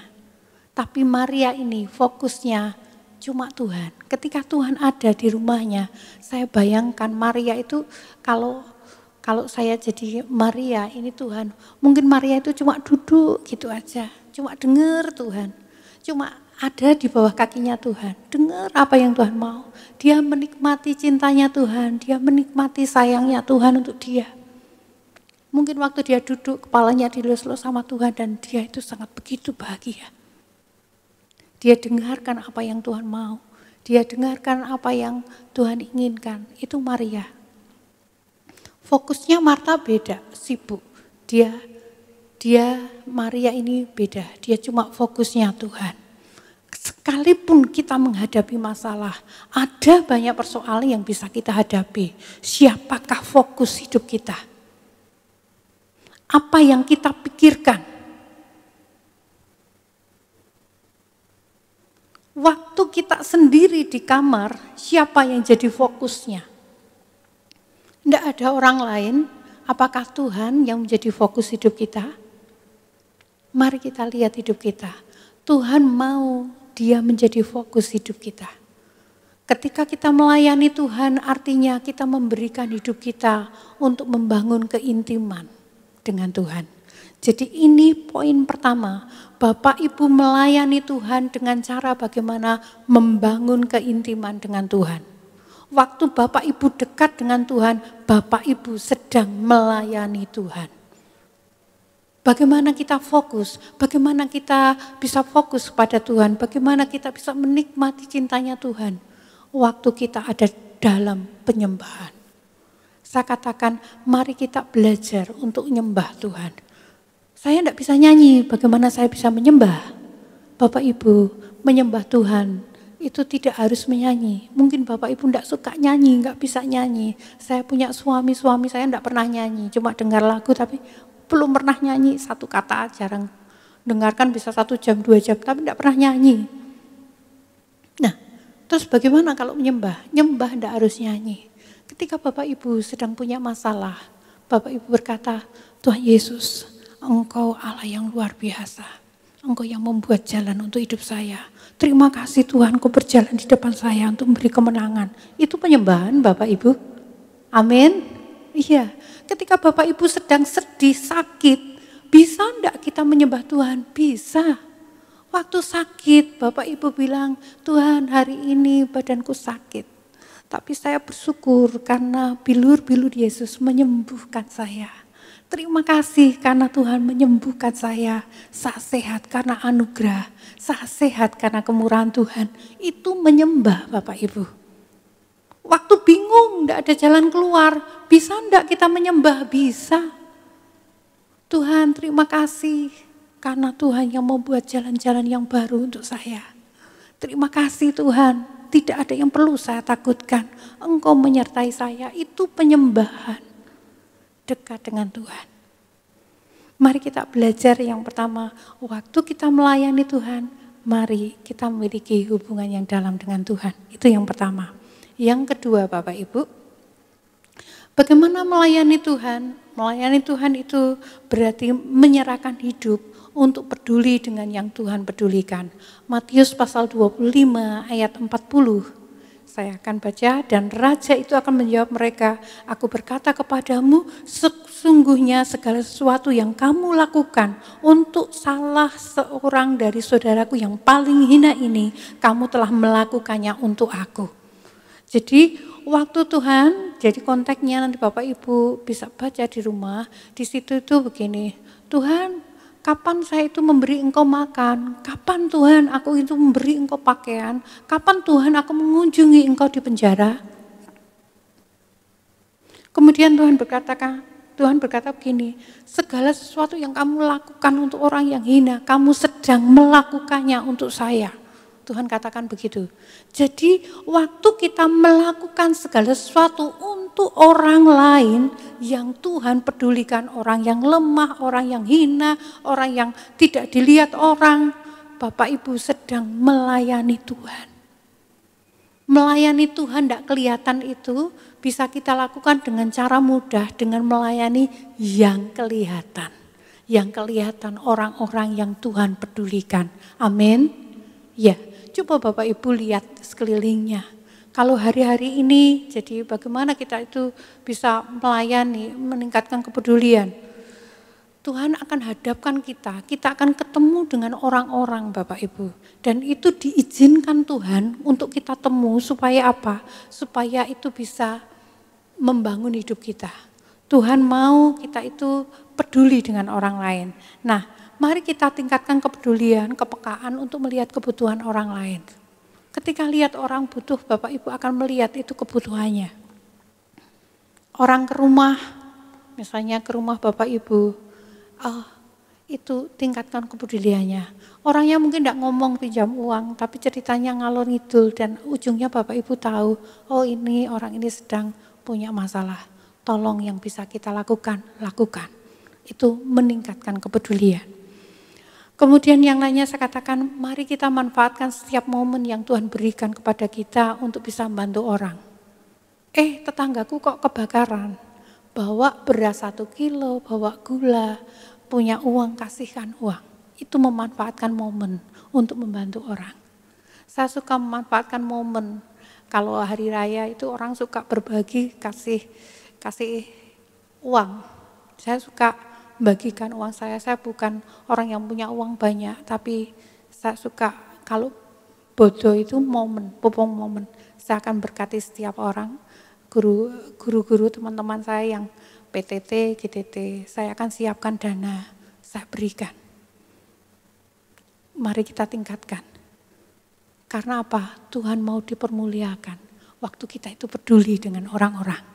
Tapi Maria ini fokusnya cuma Tuhan. Ketika Tuhan ada di rumahnya, saya bayangkan Maria itu kalau saya jadi Maria ini Tuhan, mungkin Maria itu cuma duduk gitu aja, cuma dengar Tuhan, cuma ada di bawah kakinya Tuhan. Dengar apa yang Tuhan mau. Dia menikmati cintanya Tuhan. Dia menikmati sayangnya Tuhan untuk dia. Mungkin waktu dia duduk, kepalanya dilus-lus sama Tuhan dan dia itu sangat begitu bahagia. Dia dengarkan apa yang Tuhan mau. Dia dengarkan apa yang Tuhan inginkan. Itu Maria. Fokusnya Marta beda, sibuk. Maria ini beda. Dia cuma fokusnya Tuhan. Sekalipun kita menghadapi masalah, ada banyak persoalan yang bisa kita hadapi. Siapakah fokus hidup kita? Apa yang kita pikirkan? Waktu kita sendiri di kamar, siapa yang jadi fokusnya? Tidak ada orang lain. Apakah Tuhan yang menjadi fokus hidup kita? Mari kita lihat hidup kita. Tuhan mau Dia menjadi fokus hidup kita. Ketika kita melayani Tuhan, artinya kita memberikan hidup kita untuk membangun keintiman dengan Tuhan. Jadi ini poin pertama, Bapak Ibu melayani Tuhan dengan cara bagaimana membangun keintiman dengan Tuhan. Waktu Bapak Ibu dekat dengan Tuhan, Bapak Ibu sedang melayani Tuhan. Bagaimana kita fokus, bagaimana kita bisa fokus pada Tuhan, bagaimana kita bisa menikmati cintanya Tuhan. Waktu kita ada dalam penyembahan. Saya katakan, mari kita belajar untuk menyembah Tuhan. Saya tidak bisa nyanyi, bagaimana saya bisa menyembah? Bapak Ibu, menyembah Tuhan itu tidak harus menyanyi. Mungkin Bapak Ibu tidak suka nyanyi, nggak bisa nyanyi. Saya punya suami saya tidak pernah nyanyi, cuma dengar lagu tapi belum pernah nyanyi satu kata, jarang dengarkan bisa 1 jam, 2 jam, tapi tidak pernah nyanyi. Nah, terus bagaimana kalau menyembah? Nyembah tidak harus nyanyi. Ketika Bapak Ibu sedang punya masalah, Bapak Ibu berkata, Tuhan Yesus, Engkau Allah yang luar biasa. Engkau yang membuat jalan untuk hidup saya. Terima kasih Tuhan, Engkau berjalan di depan saya untuk memberi kemenangan. Itu penyembahan Bapak Ibu. Amin. Iya, ketika Bapak Ibu sedang sedih, sakit, bisa enggak kita menyembah Tuhan? Bisa. Waktu sakit, Bapak Ibu bilang, Tuhan hari ini badanku sakit. Tapi saya bersyukur karena bilur-bilur Yesus menyembuhkan saya. Terima kasih karena Tuhan menyembuhkan saya. Saya sehat karena anugerah. Saya sehat karena kemurahan Tuhan. Itu menyembah Bapak Ibu. Waktu bingung, tidak ada jalan keluar. Bisa enggak kita menyembah? Bisa. Tuhan terima kasih karena Tuhan yang membuat jalan-jalan yang baru untuk saya. Terima kasih Tuhan. Tidak ada yang perlu saya takutkan. Engkau menyertai saya. Itu penyembahan. Dekat dengan Tuhan. Mari kita belajar yang pertama, waktu kita melayani Tuhan, mari kita memiliki hubungan yang dalam dengan Tuhan. Itu yang pertama. Yang kedua Bapak Ibu, bagaimana melayani Tuhan? Melayani Tuhan itu berarti menyerahkan hidup untuk peduli dengan yang Tuhan pedulikan. Matius pasal 25 ayat 40. Saya akan baca, dan raja itu akan menjawab mereka, aku berkata kepadamu, sesungguhnya segala sesuatu yang kamu lakukan untuk salah seorang dari saudaraku yang paling hina ini, kamu telah melakukannya untuk aku. Jadi waktu Tuhan, jadi konteksnya nanti Bapak Ibu bisa baca di rumah, di situ itu begini, Tuhan, kapan saya itu memberi engkau makan? Kapan Tuhan aku itu memberi engkau pakaian? Kapan Tuhan aku mengunjungi engkau di penjara? Kemudian Tuhan berkata begini, segala sesuatu yang kamu lakukan untuk orang yang hina, kamu sedang melakukannya untuk saya. Tuhan katakan begitu. Jadi waktu kita melakukan segala sesuatu untuk orang lain yang Tuhan pedulikan, orang yang lemah, orang yang hina, orang yang tidak dilihat orang, Bapak Ibu sedang melayani Tuhan. Melayani Tuhan tidak kelihatan itu bisa kita lakukan dengan cara mudah, dengan melayani yang kelihatan. Yang kelihatan orang-orang yang Tuhan pedulikan. Amin. Ya, coba Bapak Ibu lihat sekelilingnya. Kalau hari-hari ini, jadi bagaimana kita itu bisa melayani, meningkatkan kepedulian. Tuhan akan hadapkan kita akan ketemu dengan orang-orang Bapak Ibu. Dan itu diizinkan Tuhan untuk kita temu supaya apa? Supaya itu bisa membangun hidup kita. Tuhan mau kita itu peduli dengan orang lain. Nah, mari kita tingkatkan kepedulian, kepekaan untuk melihat kebutuhan orang lain. Ketika lihat orang butuh, Bapak Ibu akan melihat itu kebutuhannya. Orang ke rumah, misalnya ke rumah Bapak Ibu, itu tingkatkan kepeduliannya. Orangnya mungkin tidak ngomong pinjam uang, tapi ceritanya ngalor ngidul dan ujungnya Bapak Ibu tahu, oh ini orang ini sedang punya masalah. Tolong yang bisa kita lakukan. Itu meningkatkan kepedulian. Kemudian yang lainnya saya katakan, mari kita manfaatkan setiap momen yang Tuhan berikan kepada kita untuk bisa membantu orang. Tetanggaku kok kebakaran, bawa beras 1 kilo, bawa gula, punya uang, kasihkan uang. Itu memanfaatkan momen untuk membantu orang. Saya suka memanfaatkan momen. Kalau hari raya itu orang suka berbagi, kasih uang. Saya suka bagikan uang saya. Saya bukan orang yang punya uang banyak, tapi saya suka kalau bodoh itu momen, pupung momen. Saya akan berkati setiap orang, guru-guru teman-teman saya yang PTT, GTT, saya akan siapkan dana, saya berikan. Mari kita tingkatkan. Karena apa? Tuhan mau dipermuliakan. Waktu kita itu peduli dengan orang-orang.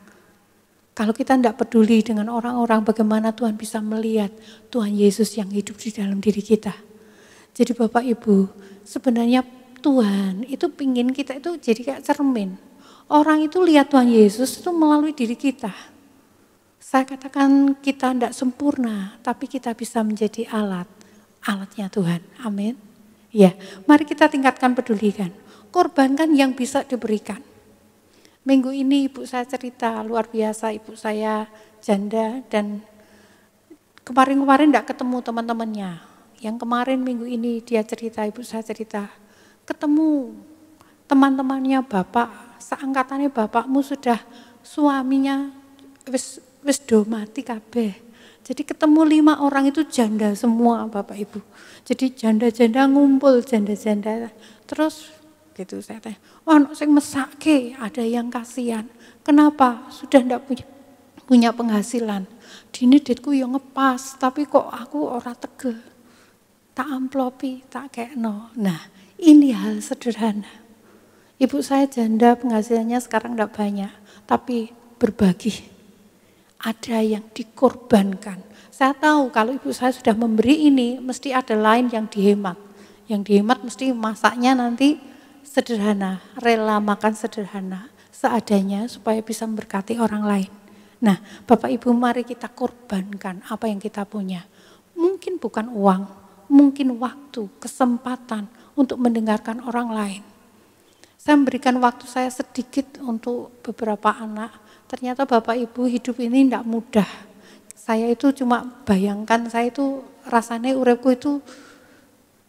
Kalau kita tidak peduli dengan orang-orang, bagaimana Tuhan bisa melihat Tuhan Yesus yang hidup di dalam diri kita. Jadi Bapak Ibu, sebenarnya Tuhan itu pingin kita itu jadi kayak cermin. Orang itu lihat Tuhan Yesus itu melalui diri kita. Saya katakan kita tidak sempurna, tapi kita bisa menjadi alatnya Tuhan. Amin. Ya, mari kita tingkatkan pedulikan. Korbankan yang bisa diberikan. Minggu ini ibu saya cerita luar biasa, ibu saya janda dan kemarin-kemarin tidak ketemu teman-temannya. Yang kemarin minggu ini dia cerita, ibu saya cerita, ketemu teman-temannya bapak, seangkatannya bapakmu sudah suaminya wis do mati kabeh. Jadi ketemu 5 orang itu janda semua Bapak Ibu. Jadi janda-janda ngumpul, janda-janda. Terus gitu saya tanya, ono sing mesake, ada yang kasihan. Kenapa? Sudah ndak punya penghasilan. Dini ditku yo ngepas, tapi kok aku ora tegel. Tak amplopi, tak kekno. Nah, ini hal sederhana. Ibu saya janda, penghasilannya sekarang ndak banyak, tapi berbagi. Ada yang dikorbankan. Saya tahu kalau ibu saya sudah memberi ini, mesti ada lain yang dihemat. Yang dihemat mesti masaknya nanti sederhana, rela makan sederhana, seadanya supaya bisa memberkati orang lain. Nah, Bapak Ibu mari kita korbankan apa yang kita punya. Mungkin bukan uang, mungkin waktu, kesempatan untuk mendengarkan orang lain. Saya memberikan waktu saya sedikit untuk beberapa anak. Ternyata Bapak Ibu hidup ini tidak mudah. Saya itu cuma bayangkan, saya itu rasanya uripku itu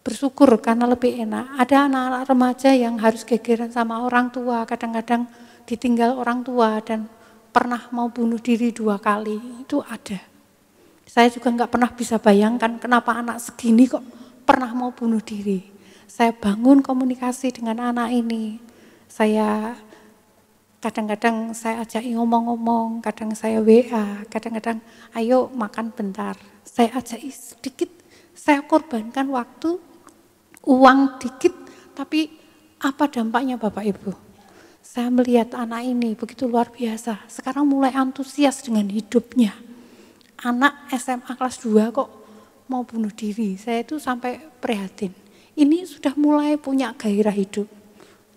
bersyukur karena lebih enak. Ada anak-anak remaja yang harus gegeran sama orang tua, kadang-kadang ditinggal orang tua dan pernah mau bunuh diri 2 kali, itu ada. Saya juga nggak pernah bisa bayangkan kenapa anak segini kok pernah mau bunuh diri. Saya bangun komunikasi dengan anak ini. Saya kadang-kadang saya ajak ngomong-ngomong, kadang saya WA, kadang-kadang ayo makan bentar. Saya ajak sedikit, saya korbankan waktu, uang dikit, tapi apa dampaknya Bapak Ibu? Saya melihat anak ini begitu luar biasa, sekarang mulai antusias dengan hidupnya. Anak SMA kelas 2 kok mau bunuh diri, saya itu sampai prihatin. Ini sudah mulai punya gairah hidup.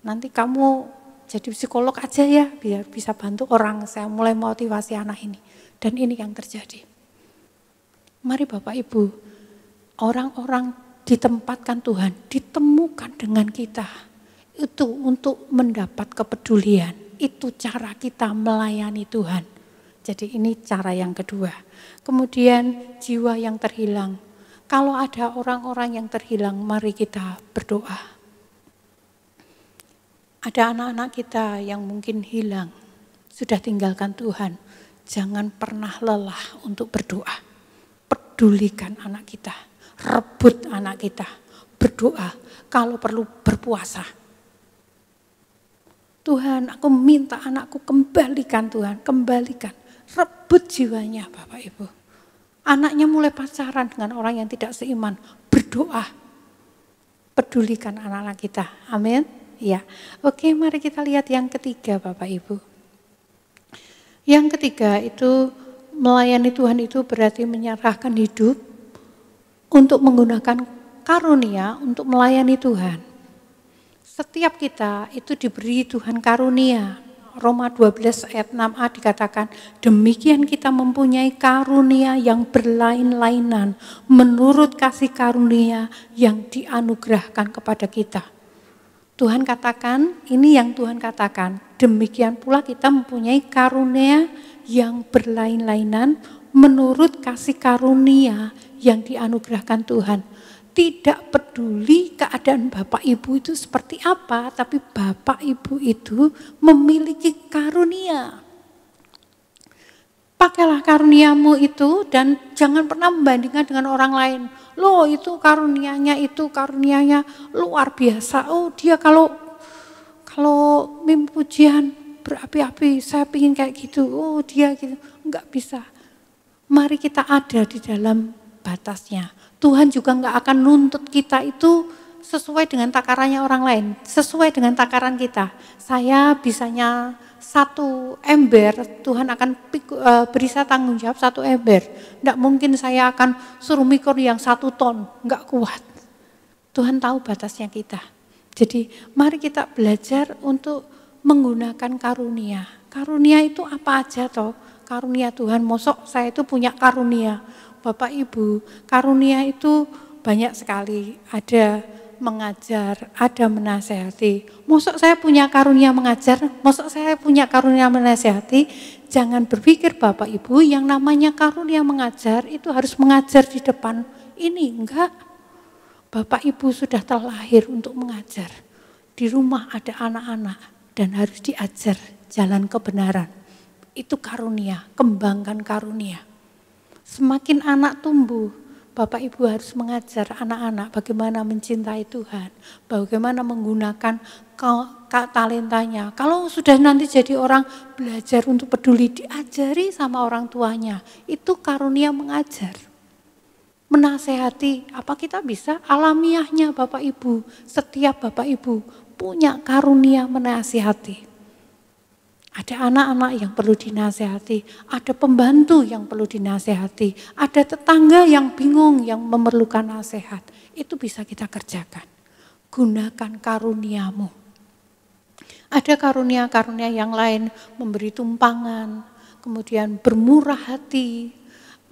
Nanti kamu jadi psikolog aja ya, biar bisa bantu orang. Saya mulai motivasi anak ini. Dan ini yang terjadi. Mari Bapak Ibu, orang-orang ditempatkan Tuhan, ditemukan dengan kita. Itu untuk mendapat kepedulian. Itu cara kita melayani Tuhan. Jadi ini cara yang kedua. Kemudian jiwa yang terhilang. Kalau ada orang-orang yang terhilang, mari kita berdoa. Ada anak-anak kita yang mungkin hilang, sudah tinggalkan Tuhan. Jangan pernah lelah untuk berdoa. pedulikan anak kita, rebut anak kita, berdoa, kalau perlu berpuasa. Tuhan, aku minta anakku kembalikan Tuhan, kembalikan. Rebut jiwanya Bapak Ibu. Anaknya mulai pacaran dengan orang yang tidak seiman, berdoa. Pedulikan anak-anak kita, amin. Ya, oke, mari kita lihat yang ketiga Bapak Ibu. Yang ketiga itu melayani Tuhan itu berarti menyerahkan hidup untuk menggunakan karunia untuk melayani Tuhan. Setiap kita itu diberi Tuhan karunia. Roma 12 ayat 6a dikatakan, demikian kita mempunyai karunia yang berlain-lainan menurut kasih karunia yang dianugerahkan kepada kita. Tuhan katakan, ini yang Tuhan katakan, demikian pula kita mempunyai karunia yang berlain-lainan menurut kasih karunia yang dianugerahkan Tuhan. Tidak peduli keadaan Bapak Ibu itu seperti apa, tapi Bapak Ibu itu memiliki karunia. Pakailah karuniamu itu dan jangan pernah membandingkan dengan orang lain. Loh itu karunianya luar biasa. Oh dia kalau mimpi pujian berapi-api, saya ingin kayak gitu. Oh dia gitu, enggak bisa. Mari kita ada di dalam batasnya. Tuhan juga enggak akan nuntut kita itu sesuai dengan takarannya orang lain, sesuai dengan takaran kita. Saya bisanya 1 ember, Tuhan akan beri saya tanggung jawab 1 ember. Enggak mungkin saya akan suruh mikul yang 1 ton, enggak kuat. Tuhan tahu batasnya kita. Jadi mari kita belajar untuk menggunakan karunia. Karunia itu apa aja toh? Karunia Tuhan, mosok saya itu punya karunia. Bapak Ibu, karunia itu banyak sekali. Ada mengajar, ada menasehati. Mosok saya punya karunia mengajar, mosok saya punya karunia menasehati. Jangan berpikir Bapak Ibu yang namanya karunia mengajar itu harus mengajar di depan ini, enggak. Bapak Ibu sudah terlahir untuk mengajar. Di rumah ada anak-anak dan harus diajar jalan kebenaran. Itu karunia, kembangkan karunia. Semakin anak tumbuh, Bapak Ibu harus mengajar anak-anak bagaimana mencintai Tuhan, bagaimana menggunakan talentanya. Kalau sudah nanti jadi orang belajar untuk peduli, diajari sama orang tuanya. Itu karunia mengajar. Menasehati, apa kita bisa? Alamiahnya Bapak Ibu, setiap Bapak Ibu punya karunia menasehati. Ada anak-anak yang perlu dinasehati, ada pembantu yang perlu dinasehati, ada tetangga yang bingung yang memerlukan nasihat. Itu bisa kita kerjakan. Gunakan karuniamu. Ada karunia-karunia yang lain, memberi tumpangan, kemudian bermurah hati,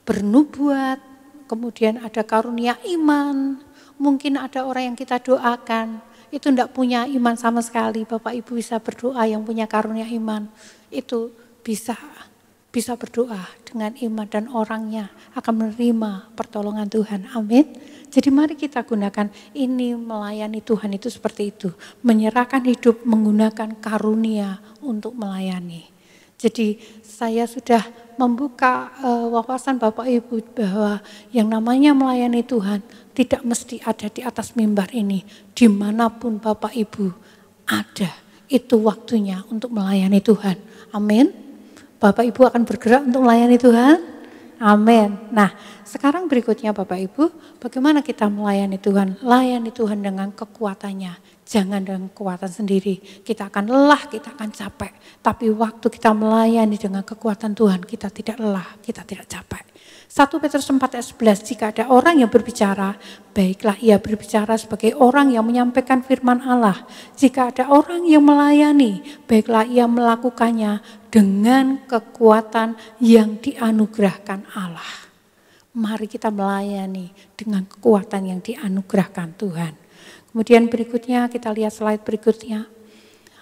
bernubuat, kemudian ada karunia iman. Mungkin ada orang yang kita doakan, itu tidak punya iman sama sekali. Bapak Ibu bisa berdoa yang punya karunia iman. Itu bisa berdoa dengan iman dan orangnya akan menerima pertolongan Tuhan. Amin. Jadi mari kita gunakan ini, melayani Tuhan itu seperti itu. Menyerahkan hidup menggunakan karunia untuk melayani. Jadi saya sudah membuka wawasan Bapak Ibu bahwa yang namanya melayani Tuhan tidak mesti ada di atas mimbar ini. Dimanapun Bapak Ibu ada, itu waktunya untuk melayani Tuhan. Amin. Bapak Ibu akan bergerak untuk melayani Tuhan. Amin. Nah, sekarang berikutnya Bapak Ibu, bagaimana kita melayani Tuhan? Layani Tuhan dengan kekuatannya. Jangan dengan kekuatan sendiri. Kita akan lelah, kita akan capek. Tapi waktu kita melayani dengan kekuatan Tuhan, kita tidak lelah, kita tidak capek. 1 Petrus 4 ayat 11, jika ada orang yang berbicara, baiklah ia berbicara sebagai orang yang menyampaikan firman Allah. Jika ada orang yang melayani, baiklah ia melakukannya dengan kekuatan yang dianugerahkan Allah. Mari kita melayani dengan kekuatan yang dianugerahkan Tuhan. Kemudian berikutnya kita lihat slide berikutnya.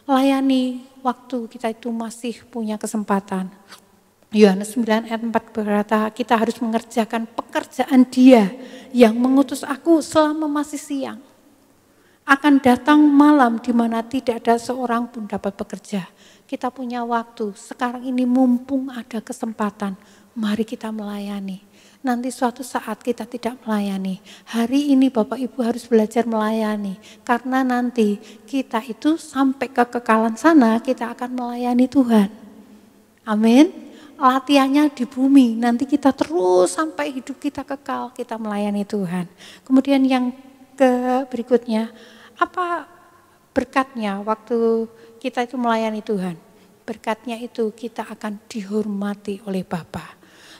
Layani waktu kita itu masih punya kesempatan. Yohanes 9 ayat 4 berkata, kita harus mengerjakan pekerjaan Dia yang mengutus aku selama masih siang. Akan datang malam di mana tidak ada seorang pun dapat bekerja. Kita punya waktu, sekarang ini mumpung ada kesempatan, mari kita melayani. Nanti suatu saat kita tidak melayani. Hari ini Bapak Ibu harus belajar melayani. Karena nanti kita itu sampai ke kekekalan sana, kita akan melayani Tuhan. Amin. Latihannya di bumi, nanti kita terus sampai hidup kita kekal, kita melayani Tuhan. Kemudian yang berikutnya, apa berkatnya waktu kita itu melayani Tuhan? Berkatnya itu kita akan dihormati oleh Bapa.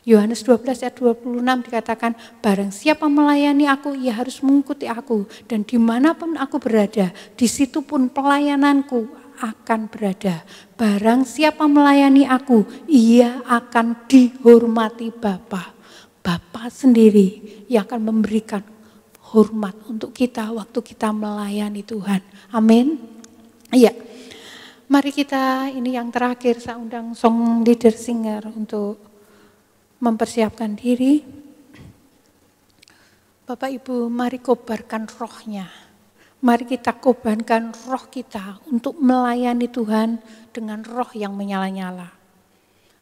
Yohanes 12 ayat 26 dikatakan, barang siapa melayani aku, ia harus mengikuti aku. Dan dimanapun aku berada, di situ pun pelayananku akan berada. Barang siapa melayani aku, ia akan dihormati Bapa. Bapa sendiri yang akan memberikan hormat untuk kita waktu kita melayani Tuhan. Amin. Iya. Mari kita, ini yang terakhir, saya undang song leader singer untuk mempersiapkan diri. Bapak Ibu, mari kobarkan rohnya. Mari kita kobarkan roh kita untuk melayani Tuhan dengan roh yang menyala-nyala.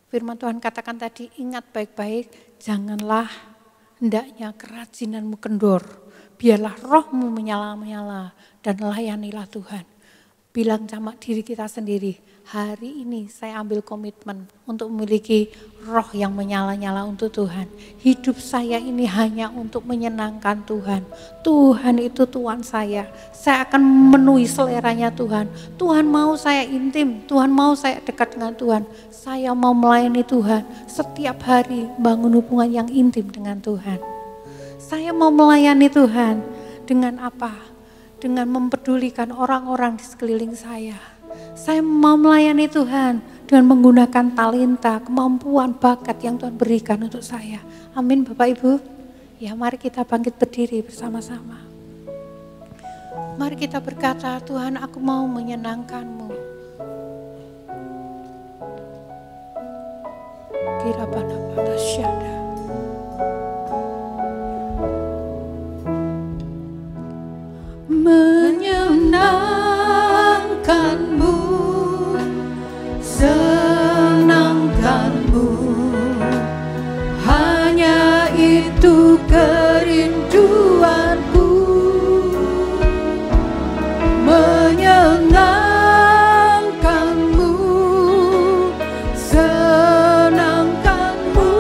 Firman Tuhan katakan tadi, ingat baik-baik, janganlah hendaknya kerajinanmu kendor. Biarlah rohmu menyala-nyala dan layanilah Tuhan. Bilang sama diri kita sendiri, hari ini saya ambil komitmen untuk memiliki roh yang menyala-nyala untuk Tuhan. Hidup saya ini hanya untuk menyenangkan Tuhan. Tuhan itu Tuhan saya akan memenuhi seleranya Tuhan. Tuhan mau saya intim, Tuhan mau saya dekat dengan Tuhan. Saya mau melayani Tuhan, setiap hari bangun hubungan yang intim dengan Tuhan. Saya mau melayani Tuhan dengan apa? Dengan mempedulikan orang-orang di sekeliling saya. Saya mau melayani Tuhan dengan menggunakan talenta, kemampuan, bakat yang Tuhan berikan untuk saya. Amin Bapak Ibu. Ya, mari kita bangkit berdiri bersama-sama. Mari kita berkata, Tuhan, aku mau menyenangkan-Mu. Kira-kira syada. Menyenangkanmu, senangkanmu, hanya itu kerinduanku. Menyenangkanmu, senangkanmu,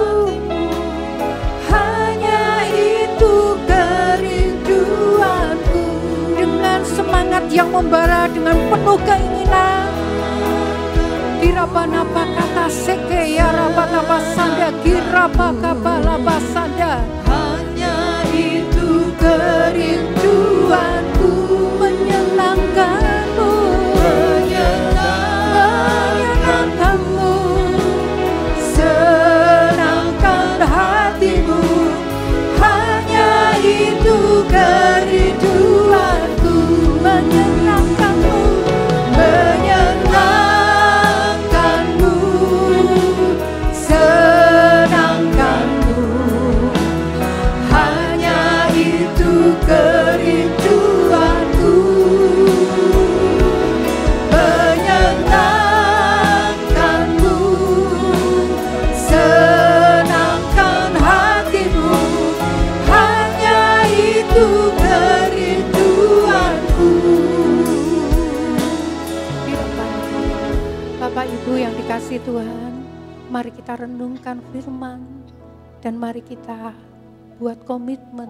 hanya itu kerinduanku. Dengan semangat yang membara, dengan penuh keinginan. Kirabanapa kata seke ya rabanapa sanda, kirabakabala sanda. Hanya itu kerinduanku, Menyenangkanmu, menyenangkanmu, senangkan hatimu. Hanya itu kerinduanku, menyenangkanmu, menyenangkanmu, senangkanmu. Hanya itu kerinduanku, menyenangkanmu, senangkan hatimu. Hanya itu kerinduanku. Bapak Ibu yang dikasihi Tuhan, mari kita renungkan firman dan mari kita buat komitmen.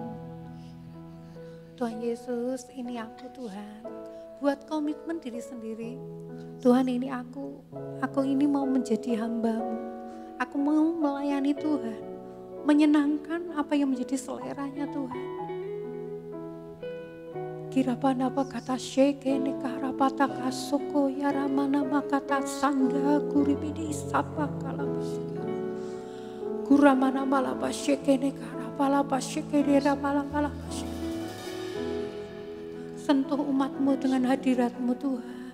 Tuhan Yesus, ini aku Tuhan. Buat komitmen diri sendiri. Tuhan, ini aku ini mau menjadi hamba-Mu. Aku mau melayani Tuhan, menyenangkan apa yang menjadi seleranya Tuhan. Kirapanapa kata syeke nekarapata kasoko yaramana makata sanda kuribidi sapa kalabisika. Kuramana malapa syeke nekarapalapa syeke derapalapalapa syeke. Sentuh umat-Mu dengan hadirat-Mu Tuhan.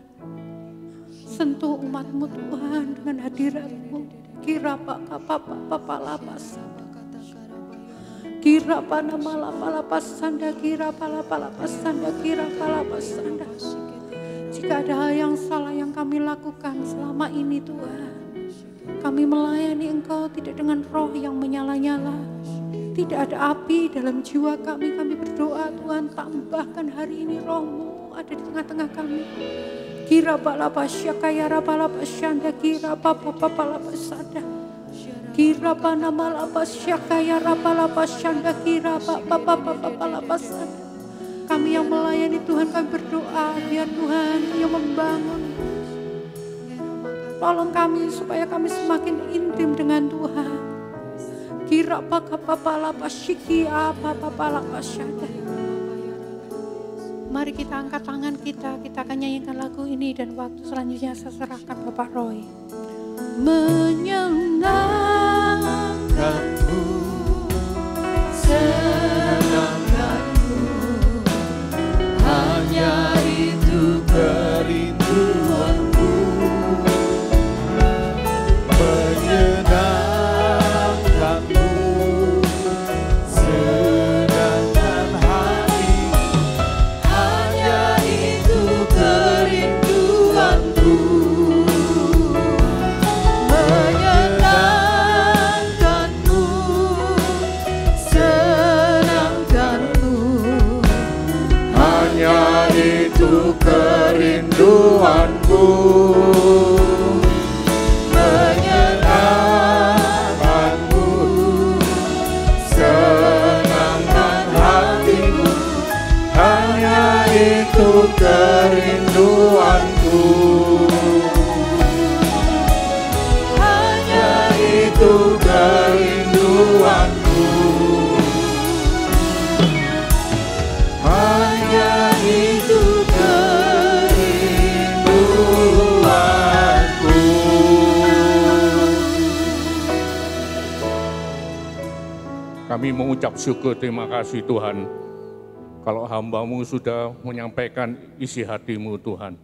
Sentuh umat-Mu Tuhan dengan hadirat-Mu. Kirapakapapapalapa sanda. Kira pana malapa sanda, kira palapa sanda, kira palapa sanda. Jika ada hal yang salah yang kami lakukan selama ini Tuhan, kami melayani Engkau tidak dengan roh yang menyala-nyala. tidak ada api dalam jiwa kami. Kami berdoa Tuhan, tambahkan hari ini Roh-Mu ada di tengah-tengah kami. Kira balapasya kaya rapalapasyanda, kira papapapalapasada, kira panamalapasya kaya rapalapasyanda, kira papapapalapasada. Kami yang melayani Tuhan, kami berdoa biar Tuhan yang membangun. Tolong kami supaya kami semakin intim dengan Tuhan. Kira papapapalapasyiki papapapalapasyanda. Mari kita angkat tangan kita akan nyanyikan lagu ini dan waktu selanjutnya saya serahkan Bapak Roy. Menyenangkanku, senangkanku, hanya itu kerinduanku. Menyenangkanku, senangkan hati, hanya itu kerinduanku. Menyenangkanku, senangkanku, hanya itu kerinduanku. Menyenangkanku, senangkan hatiku, hanya itu kerinduanku. Hanya itu kerinduanku. Hanya itu kerinduanku. Kami mengucap syukur, terima kasih Tuhan. Kalau hamba-Mu sudah menyampaikan isi hati-Mu Tuhan,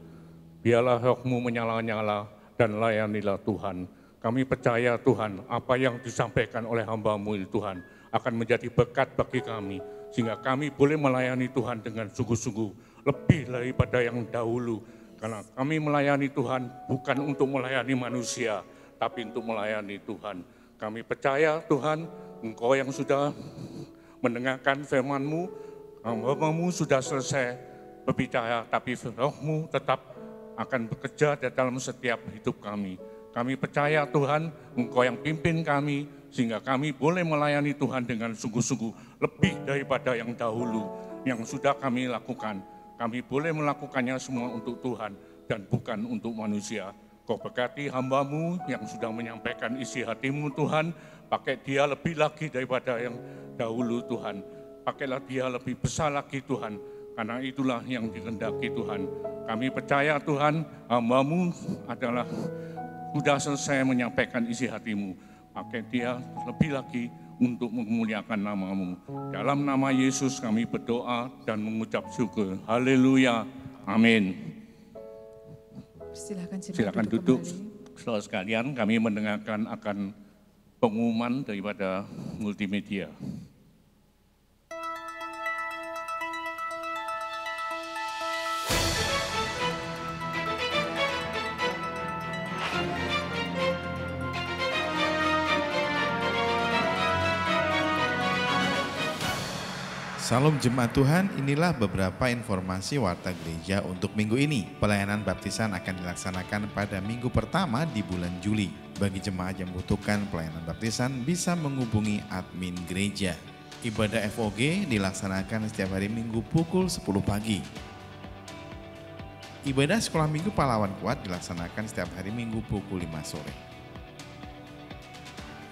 biarlah Roh-Mu menyala-nyala dan layanilah Tuhan. Kami percaya Tuhan, apa yang disampaikan oleh hamba-Mu ini Tuhan akan menjadi berkat bagi kami, sehingga kami boleh melayani Tuhan dengan sungguh-sungguh lebih daripada yang dahulu. Karena kami melayani Tuhan bukan untuk melayani manusia, tapi untuk melayani Tuhan. Kami percaya Tuhan, Engkau yang sudah mendengarkan firman-Mu, hamba-Mu sudah selesai berbicara, tapi Roh-Mu tetap akan bekerja di dalam setiap hidup kami. Kami percaya Tuhan, Engkau yang pimpin kami, sehingga kami boleh melayani Tuhan dengan sungguh-sungguh lebih daripada yang dahulu, yang sudah kami lakukan. Kami boleh melakukannya semua untuk Tuhan dan bukan untuk manusia. Kau berkati hamba-Mu yang sudah menyampaikan isi hati-Mu Tuhan, pakai dia lebih lagi daripada yang dahulu Tuhan. Pakailah dia lebih besar lagi Tuhan, karena itulah yang dikehendaki Tuhan. Kami percaya Tuhan, hamba-Mu adalah sudah selesai menyampaikan isi hati-Mu. Pakai dia lebih lagi untuk memuliakan nama-Mu. Dalam nama Yesus kami berdoa dan mengucap syukur. Haleluya. Amin. Silakan duduk. Saudara sekalian, kami mendengarkan akan pengumuman daripada multimedia. Salam Jemaat Tuhan, inilah beberapa informasi Warta Gereja untuk minggu ini. Pelayanan baptisan akan dilaksanakan pada minggu pertama di bulan Juli. Bagi jemaat yang membutuhkan pelayanan baptisan bisa menghubungi admin gereja. Ibadah FOG dilaksanakan setiap hari Minggu pukul 10 pagi. Ibadah sekolah minggu pahlawan kuat dilaksanakan setiap hari Minggu pukul 5 sore.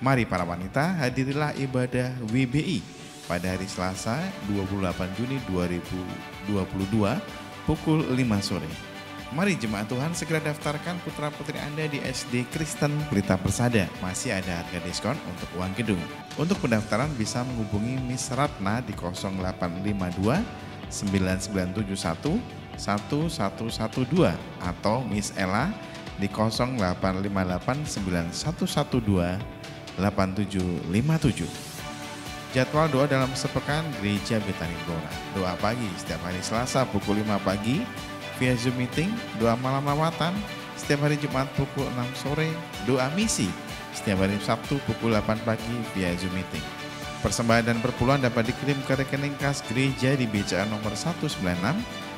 Mari para wanita, hadirilah ibadah WBI pada hari Selasa 28 Juni 2022 pukul 5 sore. Mari jemaat Tuhan segera daftarkan putra-putri Anda di SD Kristen Pelita Persada. Masih ada harga diskon untuk uang gedung. Untuk pendaftaran bisa menghubungi Miss Ratna di 0852 9971 1112 atau Miss Ella di 0858 9112 8757. Jadwal doa dalam sepekan Gereja Betani Blora. Doa pagi setiap hari Selasa pukul 5 pagi via Zoom meeting. Doa malam lawatan setiap hari Jumat pukul 6 sore. Doa misi setiap hari Sabtu pukul 8 pagi via Zoom meeting. Persembahan dan perpuluhan dapat dikirim ke rekening kas gereja di BCA nomor 196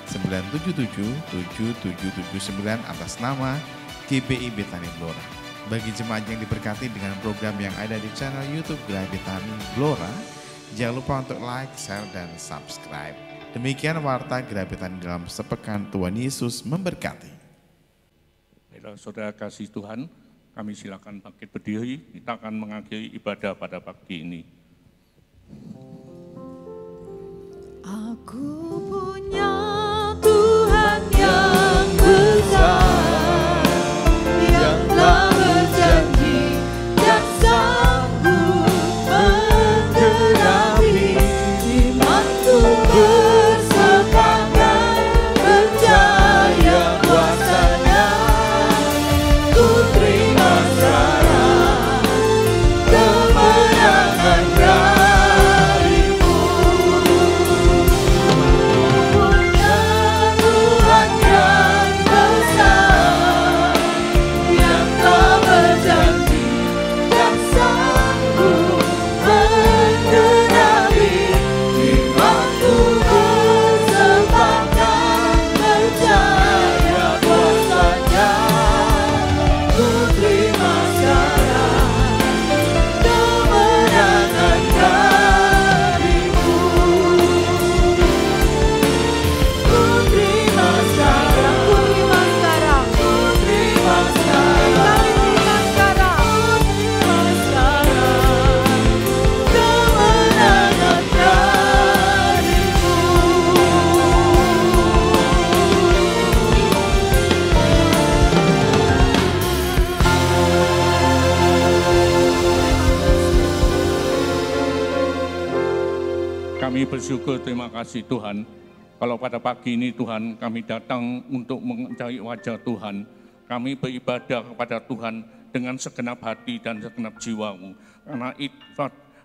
977 7779 atas nama GBI Betani Blora. Bagi jemaat yang diberkati dengan program yang ada di channel YouTube Gereja Betani Blora, jangan lupa untuk like, share, dan subscribe. Demikian warta Gereja Betani dalam sepekan. Tuhan Yesus memberkati. Saudara kasih Tuhan, kami silakan bangkit berdiri. Kita akan mengakhiri ibadah pada pagi ini. Aku punya Tuhan yang besar, yang telah berjanji dan sanggup menggenapi imanku bersepakat percaya kuasanya. Ku terima sekarang kemenangan darimu. Punya Tuhan yang besar, yang telah berjanji dan sanggup menggenapi imanku bersepakat percaya kuasanya. Ku terima sekarang kemenangan darimu. Ku terima sekarang, ku terima sekarang, ku terima sekarang, kami terima sekarang, ku terima sekarang kemenangan darimu. Kami bersyukur, terima kasih Tuhan. Kalau pada pagi ini Tuhan kami datang untuk mencari wajah Tuhan. Kami beribadah kepada Tuhan dengan segenap hati dan segenap jiwamu.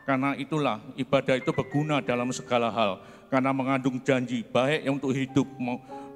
Karena itulah ibadah itu berguna dalam segala hal. Karena mengandung janji baik untuk hidup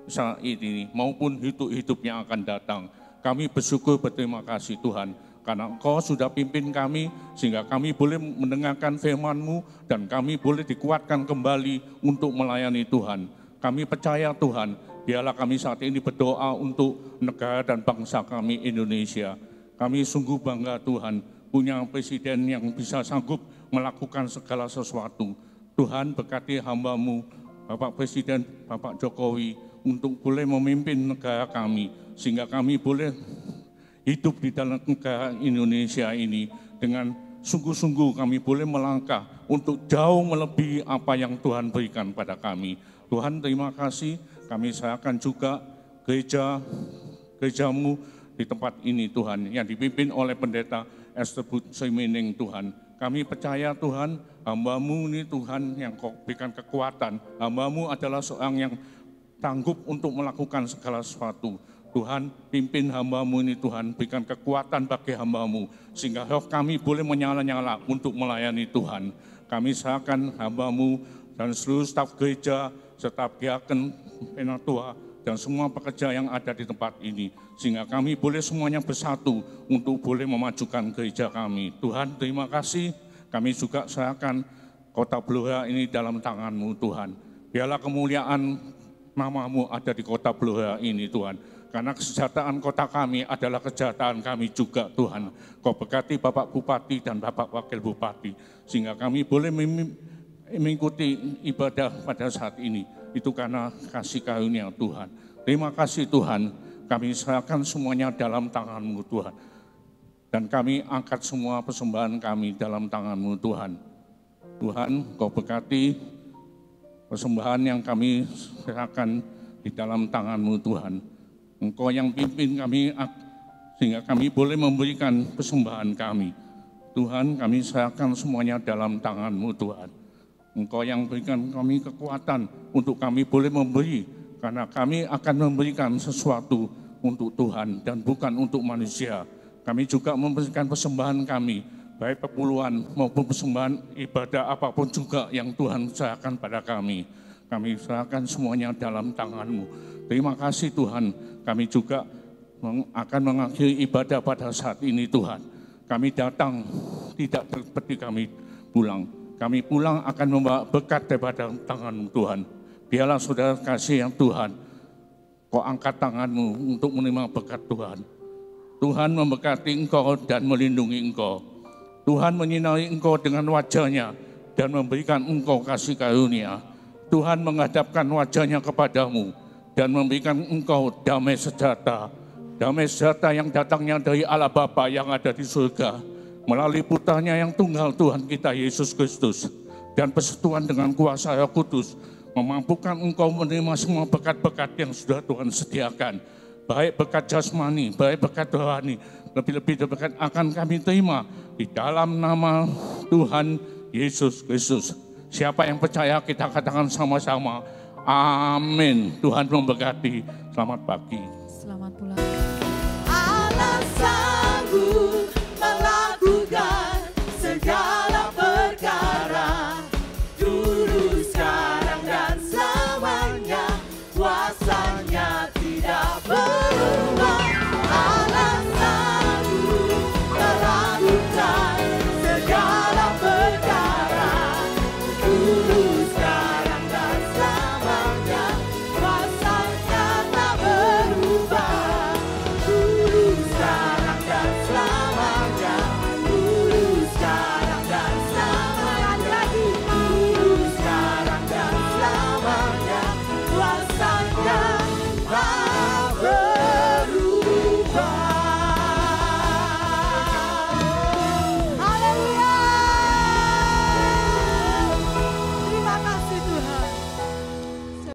saat ini maupun hidup yang akan datang. Kami bersyukur, berterima kasih Tuhan. Karena Engkau sudah pimpin kami, sehingga kami boleh mendengarkan firman-Mu, dan kami boleh dikuatkan kembali untuk melayani Tuhan. Kami percaya Tuhan, biarlah kami saat ini berdoa untuk negara dan bangsa kami Indonesia. Kami sungguh bangga Tuhan, punya presiden yang bisa sanggup melakukan segala sesuatu. Tuhan berkati hamba-Mu, Bapak Presiden, Bapak Jokowi, untuk boleh memimpin negara kami, sehingga kami boleh hidup di dalam negara Indonesia ini dengan sungguh-sungguh kami boleh melangkah untuk jauh melebihi apa yang Tuhan berikan pada kami. Tuhan terima kasih, kami serahkan juga gereja-Mu di tempat ini Tuhan, yang dipimpin oleh Pendeta Esther Semening Tuhan. Kami percaya Tuhan, hamba-Mu ini Tuhan yang Kau berikan kekuatan. Hamba-Mu adalah seorang yang sanggup untuk melakukan segala sesuatu. Tuhan, pimpin hamba-Mu ini Tuhan, berikan kekuatan bagi hamba-Mu, sehingga roh kami boleh menyala-nyala untuk melayani Tuhan. Kami serahkan hamba-Mu dan seluruh staf gereja, staf diaken, penatua, dan semua pekerja yang ada di tempat ini, sehingga kami boleh semuanya bersatu untuk boleh memajukan gereja kami. Tuhan, terima kasih. Kami juga serahkan kota Blora ini dalam tangan-Mu Tuhan. Biarlah kemuliaan nama-Mu ada di kota Blora ini Tuhan. Karena kesejahteraan kota kami adalah kesejahteraan kami juga Tuhan. Kau berkati Bapak Bupati dan Bapak Wakil Bupati, sehingga kami boleh mengikuti ibadah pada saat ini. Itu karena kasih karunia Tuhan. Terima kasih Tuhan, kami serahkan semuanya dalam tangan-Mu Tuhan. Dan kami angkat semua persembahan kami dalam tangan-Mu Tuhan. Tuhan, Kau berkati persembahan yang kami serahkan di dalam tangan-Mu Tuhan. Engkau yang pimpin kami, sehingga kami boleh memberikan persembahan kami. Tuhan, kami serahkan semuanya dalam tangan-Mu Tuhan. Engkau yang berikan kami kekuatan untuk kami boleh memberi, karena kami akan memberikan sesuatu untuk Tuhan dan bukan untuk manusia. Kami juga memberikan persembahan kami, baik perpuluhan maupun persembahan ibadah apapun juga yang Tuhan serahkan pada kami. Kami serahkan semuanya dalam tangan-Mu. Terima kasih Tuhan, kami juga akan mengakhiri ibadah pada saat ini Tuhan. Kami datang tidak seperti kami pulang. Kami pulang akan membawa berkat daripada tangan-Mu Tuhan. Biarlah saudara kasih yang Tuhan, Kau angkat tangan-Mu untuk menerima berkat Tuhan. Tuhan memberkati engkau dan melindungi engkau. Tuhan menyinari engkau dengan wajah-Nya dan memberikan engkau kasih karunia. Tuhan menghadapkan wajah-Nya kepadamu dan memberikan engkau damai sejahtera. Damai sejahtera yang datangnya dari Allah Bapa yang ada di surga, melalui putranya yang tunggal Tuhan kita Yesus Kristus, dan persekutuan dengan kuasa Roh Kudus, memampukan engkau menerima semua berkat-berkat yang sudah Tuhan sediakan. Baik berkat jasmani, baik berkat rohani, lebih-lebih berkat akan kami terima di dalam nama Tuhan Yesus Kristus. Siapa yang percaya kita katakan sama-sama, amin. Tuhan memberkati. Selamat pagi. Selamat pulang. Alasan